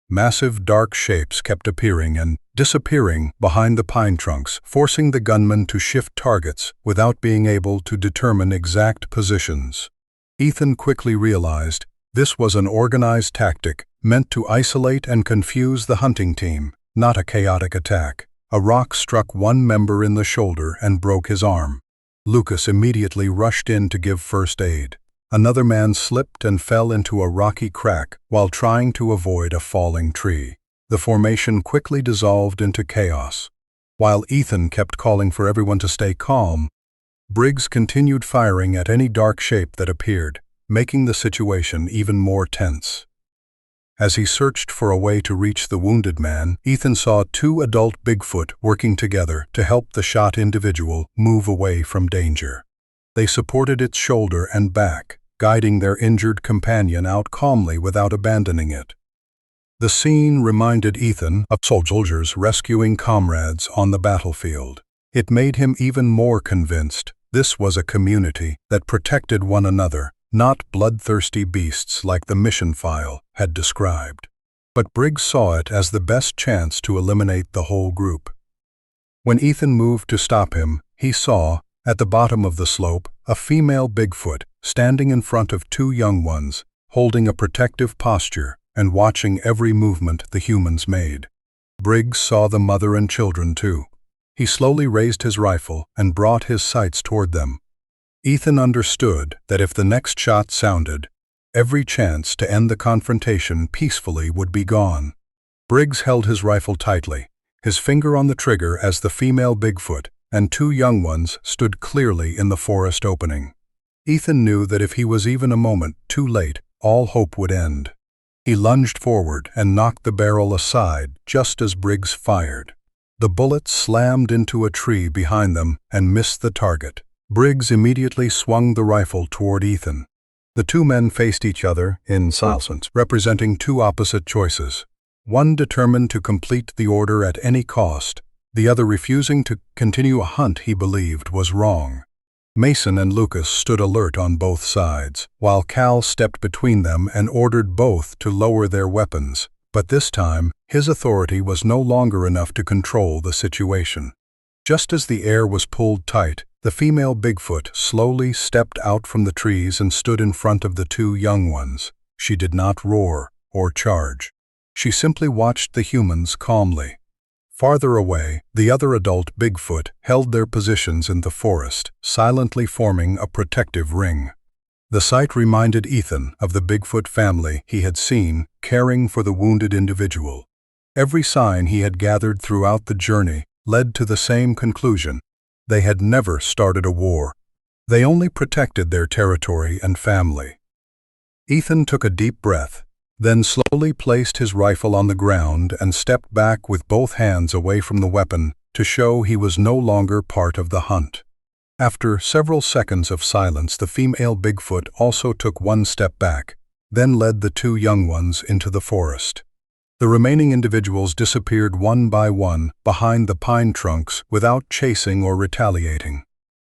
Massive dark shapes kept appearing and disappearing behind the pine trunks, forcing the gunmen to shift targets without being able to determine exact positions. Ethan quickly realized This was an organized tactic meant to isolate and confuse the hunting team, not a chaotic attack. A rock struck one member in the shoulder and broke his arm. Lucas immediately rushed in to give first aid. Another man slipped and fell into a rocky crack while trying to avoid a falling tree. The formation quickly dissolved into chaos. While Ethan kept calling for everyone to stay calm, Briggs continued firing at any dark shape that appeared, making the situation even more tense. As he searched for a way to reach the wounded man, Ethan saw two adult Bigfoot working together to help the shot individual move away from danger. They supported its shoulder and back, guiding their injured companion out calmly without abandoning it. The scene reminded Ethan of soldiers rescuing comrades on the battlefield. It made him even more convinced this was a community that protected one another, not bloodthirsty beasts like the mission file had described. But Briggs saw it as the best chance to eliminate the whole group. When Ethan moved to stop him, he saw, at the bottom of the slope, a female Bigfoot standing in front of two young ones, holding a protective posture and watching every movement the humans made. Briggs saw the mother and children too. He slowly raised his rifle and brought his sights toward them. Ethan understood that if the next shot sounded, every chance to end the confrontation peacefully would be gone. Briggs held his rifle tightly, his finger on the trigger as the female Bigfoot and two young ones stood clearly in the forest opening. Ethan knew that if he was even a moment too late, all hope would end. He lunged forward and knocked the barrel aside just as Briggs fired. The bullet slammed into a tree behind them and missed the target. Briggs immediately swung the rifle toward Ethan. The two men faced each other in silence, representing two opposite choices. One determined to complete the order at any cost, the other refusing to continue a hunt he believed was wrong. Mason and Lucas stood alert on both sides, while Cal stepped between them and ordered both to lower their weapons. But this time, his authority was no longer enough to control the situation. Just as the air was pulled tight, the female Bigfoot slowly stepped out from the trees and stood in front of the two young ones. She did not roar or charge. She simply watched the humans calmly. Farther away, the other adult Bigfoot held their positions in the forest, silently forming a protective ring. The sight reminded Ethan of the Bigfoot family he had seen caring for the wounded individual. Every sign he had gathered throughout the journey led to the same conclusion. They had never started a war. They only protected their territory and family. Ethan took a deep breath, then slowly placed his rifle on the ground and stepped back with both hands away from the weapon to show he was no longer part of the hunt. After several seconds of silence, the female Bigfoot also took one step back, then led the two young ones into the forest. The remaining individuals disappeared one by one behind the pine trunks without chasing or retaliating.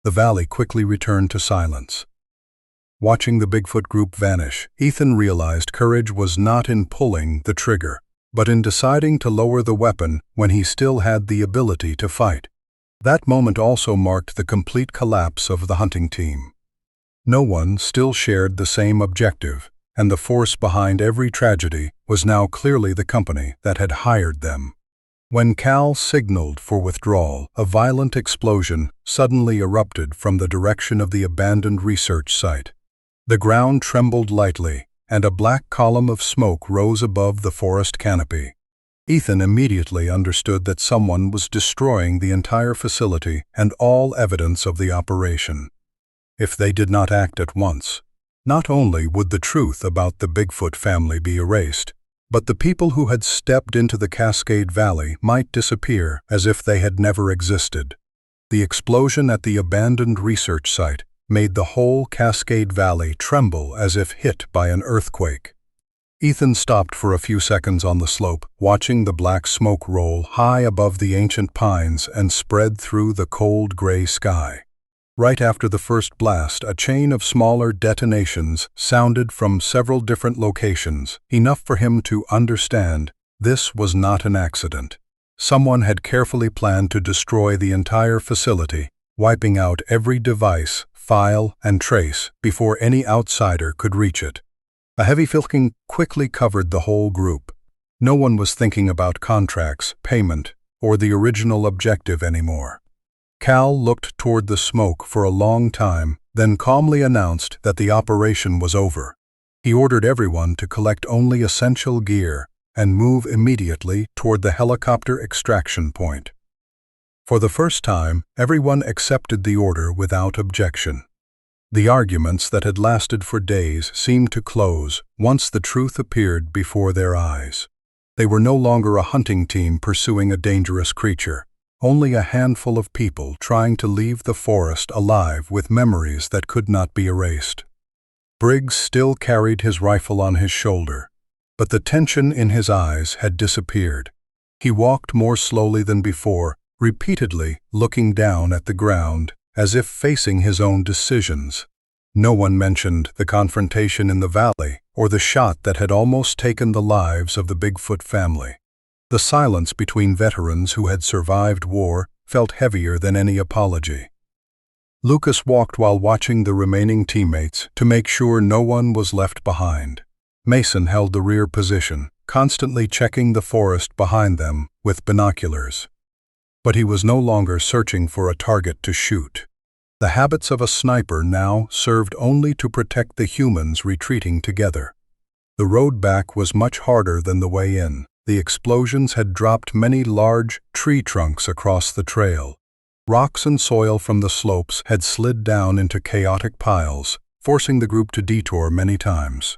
The valley quickly returned to silence. Watching the Bigfoot group vanish, Ethan realized courage was not in pulling the trigger, but in deciding to lower the weapon when he still had the ability to fight. That moment also marked the complete collapse of the hunting team. No one still shared the same objective, and the force behind every tragedy was now clearly the company that had hired them. When Cal signaled for withdrawal, a violent explosion suddenly erupted from the direction of the abandoned research site. The ground trembled lightly, and a black column of smoke rose above the forest canopy. Ethan immediately understood that someone was destroying the entire facility and all evidence of the operation. If they did not act at once, not only would the truth about the Bigfoot family be erased, but the people who had stepped into the Cascade Valley might disappear as if they had never existed. The explosion at the abandoned research site made the whole Cascade Valley tremble as if hit by an earthquake. Ethan stopped for a few seconds on the slope, watching the black smoke roll high above the ancient pines and spread through the cold gray sky. Right after the first blast, a chain of smaller detonations sounded from several different locations, enough for him to understand this was not an accident. Someone had carefully planned to destroy the entire facility, wiping out every device, file, and trace before any outsider could reach it. A heavy feeling quickly covered the whole group. No one was thinking about contracts, payment, or the original objective anymore. Cal looked toward the smoke for a long time, then calmly announced that the operation was over. He ordered everyone to collect only essential gear and move immediately toward the helicopter extraction point. For the first time, everyone accepted the order without objection. The arguments that had lasted for days seemed to close once the truth appeared before their eyes. They were no longer a hunting team pursuing a dangerous creature, only a handful of people trying to leave the forest alive with memories that could not be erased. Briggs still carried his rifle on his shoulder, but the tension in his eyes had disappeared. He walked more slowly than before, repeatedly looking down at the ground, as if facing his own decisions. No one mentioned the confrontation in the valley or the shot that had almost taken the lives of the Bigfoot family. The silence between veterans who had survived war felt heavier than any apology. Lucas walked while watching the remaining teammates to make sure no one was left behind. Mason held the rear position, constantly checking the forest behind them with binoculars. But he was no longer searching for a target to shoot. The habits of a sniper now served only to protect the humans retreating together. The road back was much harder than the way in. The explosions had dropped many large tree trunks across the trail. Rocks and soil from the slopes had slid down into chaotic piles, forcing the group to detour many times.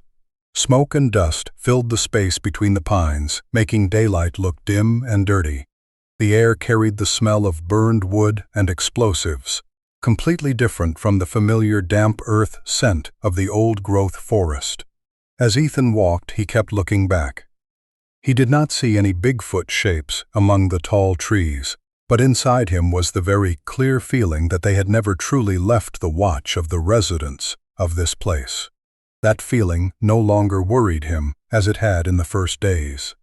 Smoke and dust filled the space between the pines, making daylight look dim and dirty. The air carried the smell of burned wood and explosives, completely different from the familiar damp earth scent of the old-growth forest. As Ethan walked, he kept looking back. He did not see any Bigfoot shapes among the tall trees, but inside him was the very clear feeling that they had never truly left the watch of the residents of this place. That feeling no longer worried him as it had in the first days.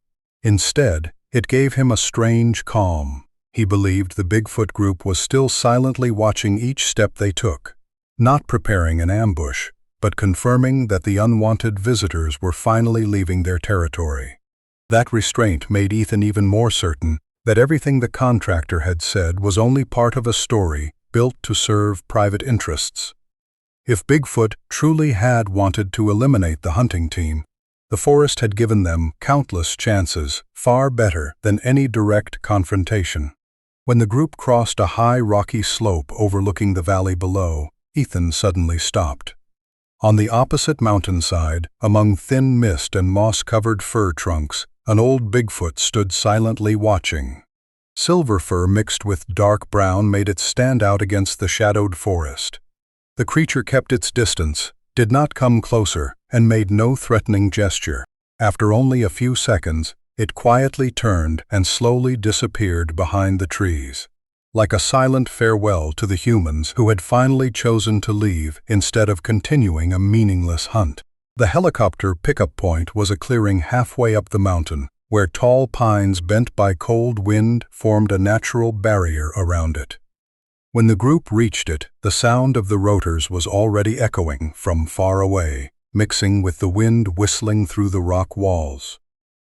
Instead, it gave him a strange calm. He believed the Bigfoot group was still silently watching each step they took, not preparing an ambush, but confirming that the unwanted visitors were finally leaving their territory. That restraint made Ethan even more certain that everything the contractor had said was only part of a story built to serve private interests. If Bigfoot truly had wanted to eliminate the hunting team, the forest had given them countless chances, far better than any direct confrontation. When the group crossed a high rocky slope overlooking the valley below, Ethan suddenly stopped. On the opposite mountainside, among thin mist and moss-covered fir trunks, an old Bigfoot stood silently watching. Silver fur mixed with dark brown made it stand out against the shadowed forest. The creature kept its distance, did not come closer, and made no threatening gesture. After only a few seconds, it quietly turned and slowly disappeared behind the trees, like a silent farewell to the humans who had finally chosen to leave instead of continuing a meaningless hunt. The helicopter pickup point was a clearing halfway up the mountain, where tall pines bent by cold wind formed a natural barrier around it. When the group reached it, the sound of the rotors was already echoing from far away, mixing with the wind whistling through the rock walls.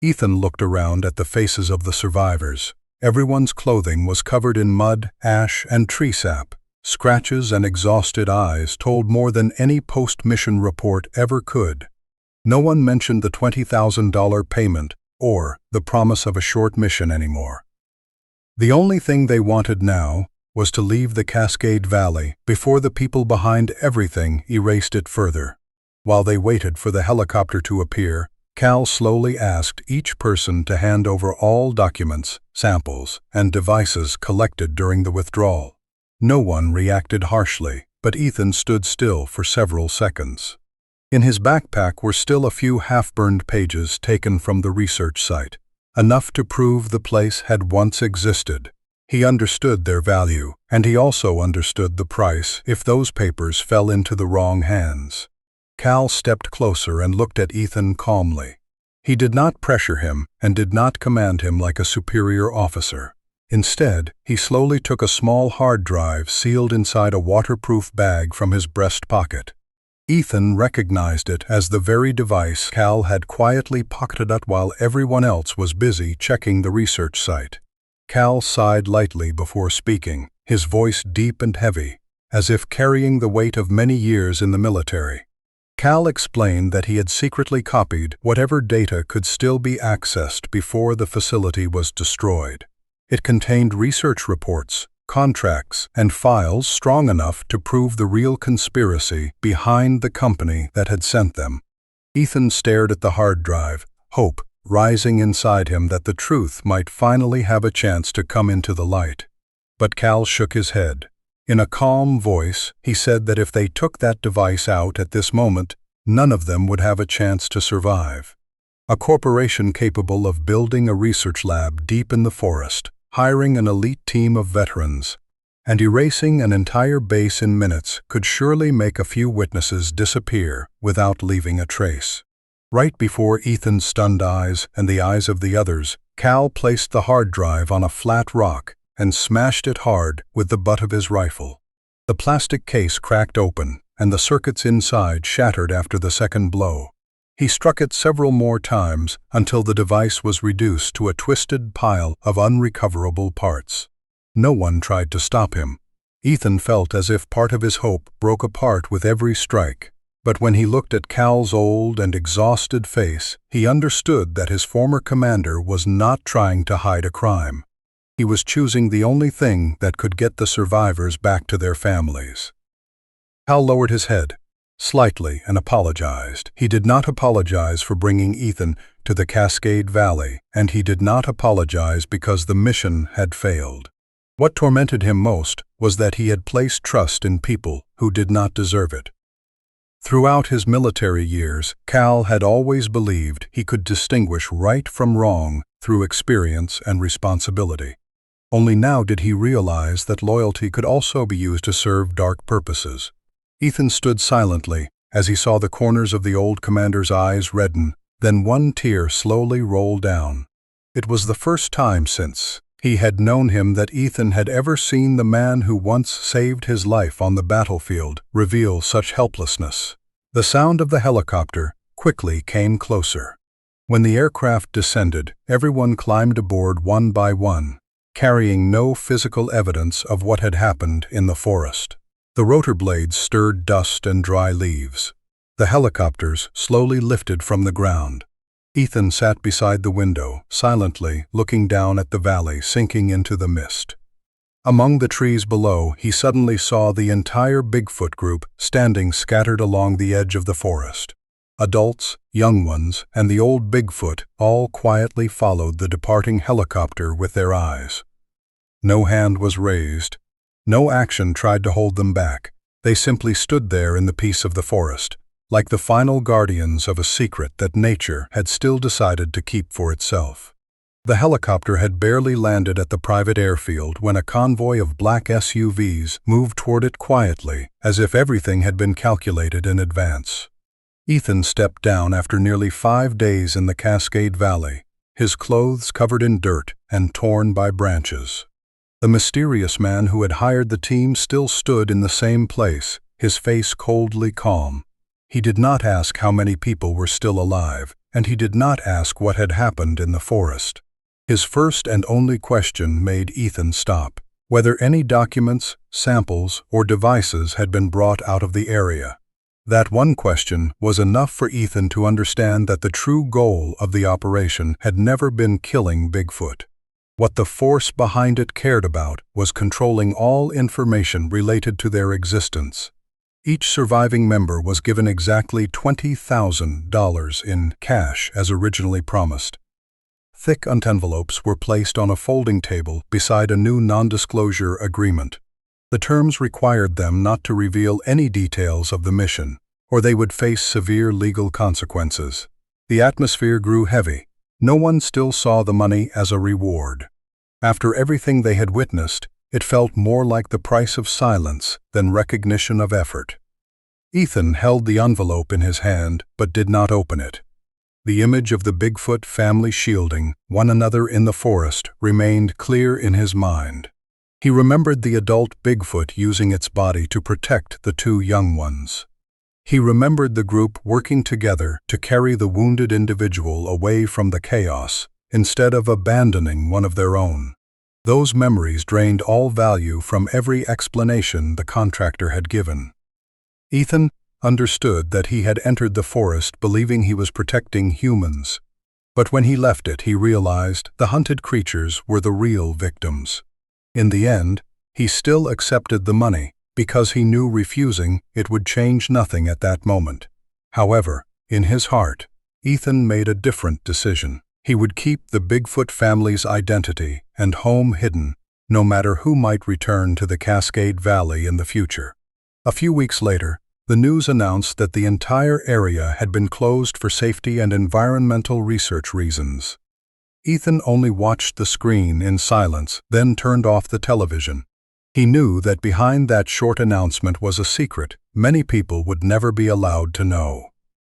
Ethan looked around at the faces of the survivors. Everyone's clothing was covered in mud, ash, and tree sap. Scratches and exhausted eyes told more than any post-mission report ever could. No one mentioned the $20,000 payment or the promise of a short mission anymore. The only thing they wanted now was to leave the Cascade Valley before the people behind everything erased it further. While they waited for the helicopter to appear, Cal slowly asked each person to hand over all documents, samples, and devices collected during the withdrawal. No one reacted harshly, but Ethan stood still for several seconds. In his backpack were still a few half-burned pages taken from the research site, enough to prove the place had once existed. He understood their value, and he also understood the price if those papers fell into the wrong hands. Cal stepped closer and looked at Ethan calmly. He did not pressure him and did not command him like a superior officer. Instead, he slowly took a small hard drive sealed inside a waterproof bag from his breast pocket. Ethan recognized it as the very device Cal had quietly pocketed it while everyone else was busy checking the research site. Cal sighed lightly before speaking, his voice deep and heavy, as if carrying the weight of many years in the military. Cal explained that he had secretly copied whatever data could still be accessed before the facility was destroyed. It contained research reports, contracts, and files strong enough to prove the real conspiracy behind the company that had sent them. Ethan stared at the hard drive, hope rising inside him that the truth might finally have a chance to come into the light. But Cal shook his head. In a calm voice, he said that if they took that device out at this moment, none of them would have a chance to survive. A corporation capable of building a research lab deep in the forest, hiring an elite team of veterans, and erasing an entire base in minutes could surely make a few witnesses disappear without leaving a trace. Right before Ethan's stunned eyes and the eyes of the others, Cal placed the hard drive on a flat rock and smashed it hard with the butt of his rifle. The plastic case cracked open, and the circuits inside shattered after the second blow. He struck it several more times until the device was reduced to a twisted pile of unrecoverable parts. No one tried to stop him. Ethan felt as if part of his hope broke apart with every strike. But when he looked at Cal's old and exhausted face, he understood that his former commander was not trying to hide a crime. He was choosing the only thing that could get the survivors back to their families. Cal lowered his head slightly and apologized. He did not apologize for bringing Ethan to the Cascade Valley, and he did not apologize because the mission had failed. What tormented him most was that he had placed trust in people who did not deserve it. Throughout his military years, Cal had always believed he could distinguish right from wrong through experience and responsibility. Only now did he realize that loyalty could also be used to serve dark purposes. Ethan stood silently as he saw the corners of the old commander's eyes redden, then one tear slowly rolled down. It was the first time since he had known him that Ethan had ever seen the man who once saved his life on the battlefield reveal such helplessness. The sound of the helicopter quickly came closer. When the aircraft descended, everyone climbed aboard one by one, carrying no physical evidence of what had happened in the forest. The rotor blades stirred dust and dry leaves. The helicopters slowly lifted from the ground. Ethan sat beside the window, silently looking down at the valley sinking into the mist. Among the trees below, he suddenly saw the entire Bigfoot group standing scattered along the edge of the forest. Adults, young ones, and the old Bigfoot all quietly followed the departing helicopter with their eyes. No hand was raised. No action tried to hold them back. They simply stood there in the peace of the forest, like the final guardians of a secret that nature had still decided to keep for itself. The helicopter had barely landed at the private airfield when a convoy of black SUVs moved toward it quietly, as if everything had been calculated in advance. Ethan stepped down after nearly 5 days in the Cascade Valley, his clothes covered in dirt and torn by branches. The mysterious man who had hired the team still stood in the same place, his face coldly calm. He did not ask how many people were still alive, and he did not ask what had happened in the forest. His first and only question made Ethan stop: whether any documents, samples, or devices had been brought out of the area. That one question was enough for Ethan to understand that the true goal of the operation had never been killing Bigfoot. What the force behind it cared about was controlling all information related to their existence. Each surviving member was given exactly $20,000 in cash as originally promised. Thick envelopes were placed on a folding table beside a new non-disclosure agreement. The terms required them not to reveal any details of the mission, or they would face severe legal consequences. The atmosphere grew heavy. No one still saw the money as a reward. After everything they had witnessed, it felt more like the price of silence than recognition of effort. Ethan held the envelope in his hand but did not open it. The image of the Bigfoot family shielding one another in the forest remained clear in his mind. He remembered the adult Bigfoot using its body to protect the 2 young ones. He remembered the group working together to carry the wounded individual away from the chaos, instead of abandoning one of their own. Those memories drained all value from every explanation the contractor had given. Ethan understood that he had entered the forest believing he was protecting humans. But when he left it, he realized the hunted creatures were the real victims. In the end, he still accepted the money, because he knew refusing it would change nothing at that moment. However, in his heart, Ethan made a different decision. He would keep the Bigfoot family's identity and home hidden, no matter who might return to the Cascade Valley in the future. A few weeks later, the news announced that the entire area had been closed for safety and environmental research reasons. Ethan only watched the screen in silence, then turned off the television. He knew that behind that short announcement was a secret many people would never be allowed to know.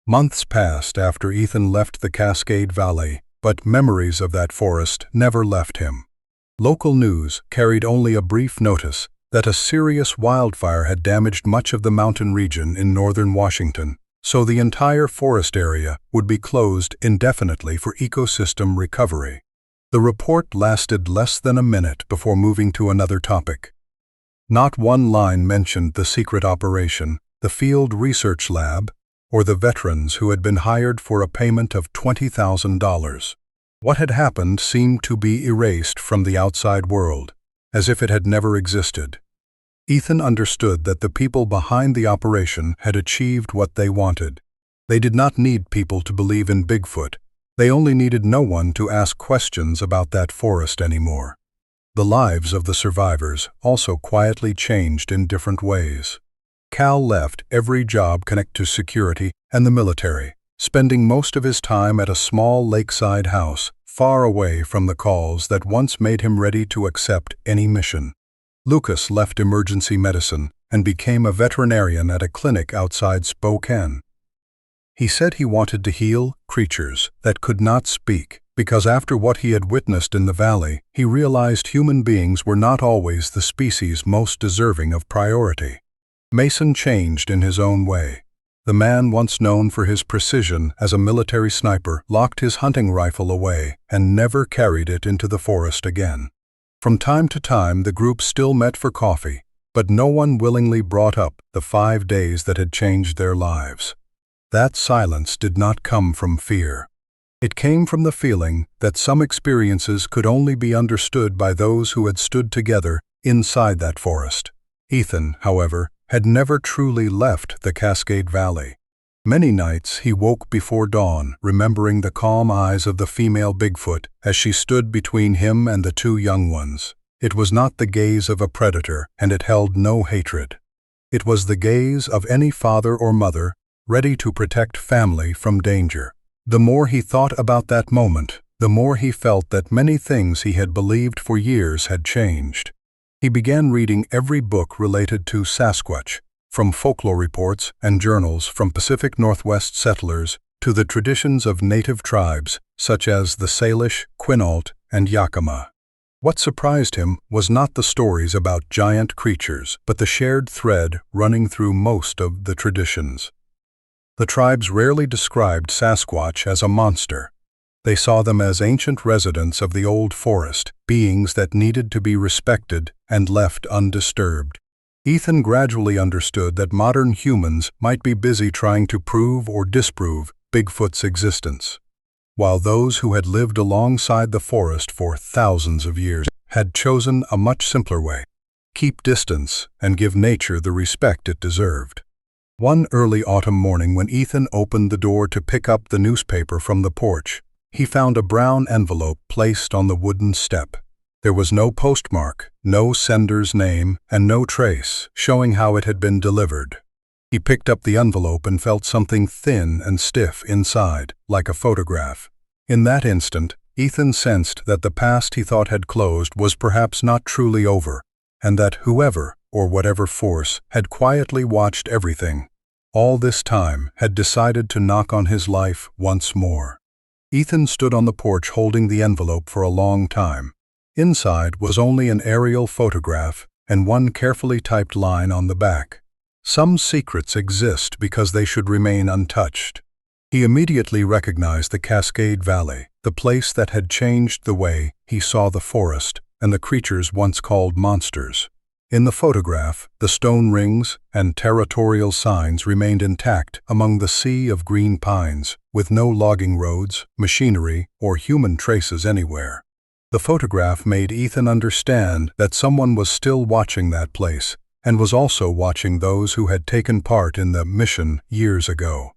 Months passed after Ethan left the Cascade Valley, but memories of that forest never left him. Local news carried only a brief notice that a serious wildfire had damaged much of the mountain region in northern Washington, so the entire forest area would be closed indefinitely for ecosystem recovery. The report lasted less than a minute before moving to another topic. Not one line mentioned the secret operation, the field research lab, or the veterans who had been hired for a payment of $20,000. What had happened seemed to be erased from the outside world, as if it had never existed. Ethan understood that the people behind the operation had achieved what they wanted. They did not need people to believe in Bigfoot. They only needed no one to ask questions about that forest anymore. The lives of the survivors also quietly changed in different ways. Cal left every job connected to security and the military, spending most of his time at a small lakeside house, far away from the calls that once made him ready to accept any mission. Lucas left emergency medicine and became a veterinarian at a clinic outside Spokane. He said he wanted to heal creatures that could not speak, because after what he had witnessed in the valley, he realized human beings were not always the species most deserving of priority. Mason changed in his own way. The man once known for his precision as a military sniper locked his hunting rifle away and never carried it into the forest again. From time to time, the group still met for coffee, but no one willingly brought up the 5 days that had changed their lives. That silence did not come from fear. It came from the feeling that some experiences could only be understood by those who had stood together inside that forest. Ethan, however, had never truly left the Cascade Valley. Many nights he woke before dawn, remembering the calm eyes of the female Bigfoot as she stood between him and the 2 young ones. It was not the gaze of a predator, and it held no hatred. It was the gaze of any father or mother ready to protect family from danger. The more he thought about that moment, the more he felt that many things he had believed for years had changed. He began reading every book related to Sasquatch, from folklore reports and journals from Pacific Northwest settlers to the traditions of native tribes such as the Salish, Quinault, and Yakima. What surprised him was not the stories about giant creatures, but the shared thread running through most of the traditions. The tribes rarely described Sasquatch as a monster. They saw them as ancient residents of the old forest, beings that needed to be respected and left undisturbed. Ethan gradually understood that modern humans might be busy trying to prove or disprove Bigfoot's existence, while those who had lived alongside the forest for thousands of years had chosen a much simpler way: keep distance and give nature the respect it deserved. One early autumn morning, when Ethan opened the door to pick up the newspaper from the porch, he found a brown envelope placed on the wooden step. There was no postmark, no sender's name, and no trace showing how it had been delivered. He picked up the envelope and felt something thin and stiff inside, like a photograph. In that instant, Ethan sensed that the past he thought had closed was perhaps not truly over, and that whoever or whatever force had quietly watched everything all this time had decided to knock on his life once more. Ethan stood on the porch holding the envelope for a long time. Inside was only an aerial photograph and one carefully typed line on the back. Some secrets exist because they should remain untouched. He immediately recognized the Cascade Valley, the place that had changed the way he saw the forest and the creatures once called monsters. In the photograph, the stone rings and territorial signs remained intact among the sea of green pines, with no logging roads, machinery, or human traces anywhere. The photograph made Ethan understand that someone was still watching that place, and was also watching those who had taken part in the mission years ago.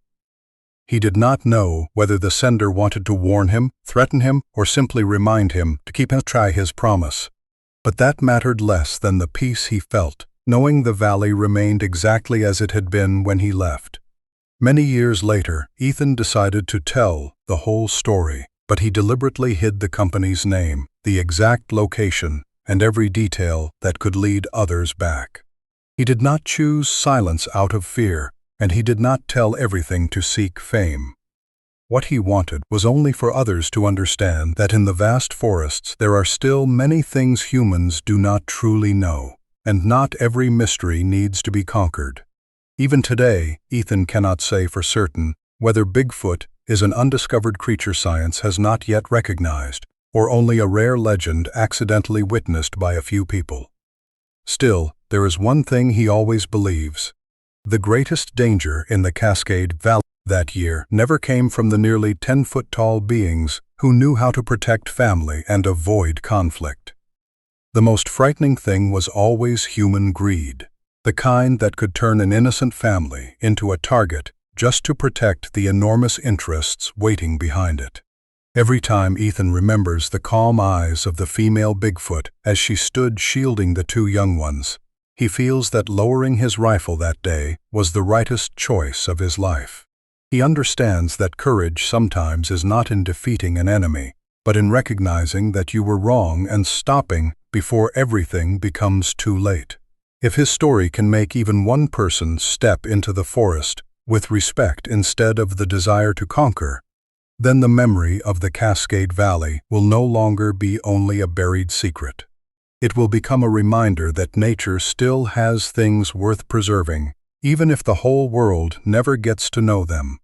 He did not know whether the sender wanted to warn him, threaten him, or simply remind him to keep his promise. But that mattered less than the peace he felt, knowing the valley remained exactly as it had been when he left. Many years later, Ethan decided to tell the whole story, but he deliberately hid the company's name, the exact location, and every detail that could lead others back. He did not choose silence out of fear, and he did not tell everything to seek fame. What he wanted was only for others to understand that in the vast forests there are still many things humans do not truly know, and not every mystery needs to be conquered. Even today, Ethan cannot say for certain whether Bigfoot is an undiscovered creature science has not yet recognized, or only a rare legend accidentally witnessed by a few people. Still, there is one thing he always believes. The greatest danger in the Cascade Valley that year never came from the nearly 10-foot-tall beings who knew how to protect family and avoid conflict. The most frightening thing was always human greed, the kind that could turn an innocent family into a target just to protect the enormous interests waiting behind it. Every time Ethan remembers the calm eyes of the female Bigfoot as she stood shielding the two young ones, he feels that lowering his rifle that day was the rightest choice of his life. He understands that courage sometimes is not in defeating an enemy, but in recognizing that you were wrong and stopping before everything becomes too late. If his story can make even one person step into the forest with respect instead of the desire to conquer, then the memory of the Cascade Valley will no longer be only a buried secret. It will become a reminder that nature still has things worth preserving, even if the whole world never gets to know them.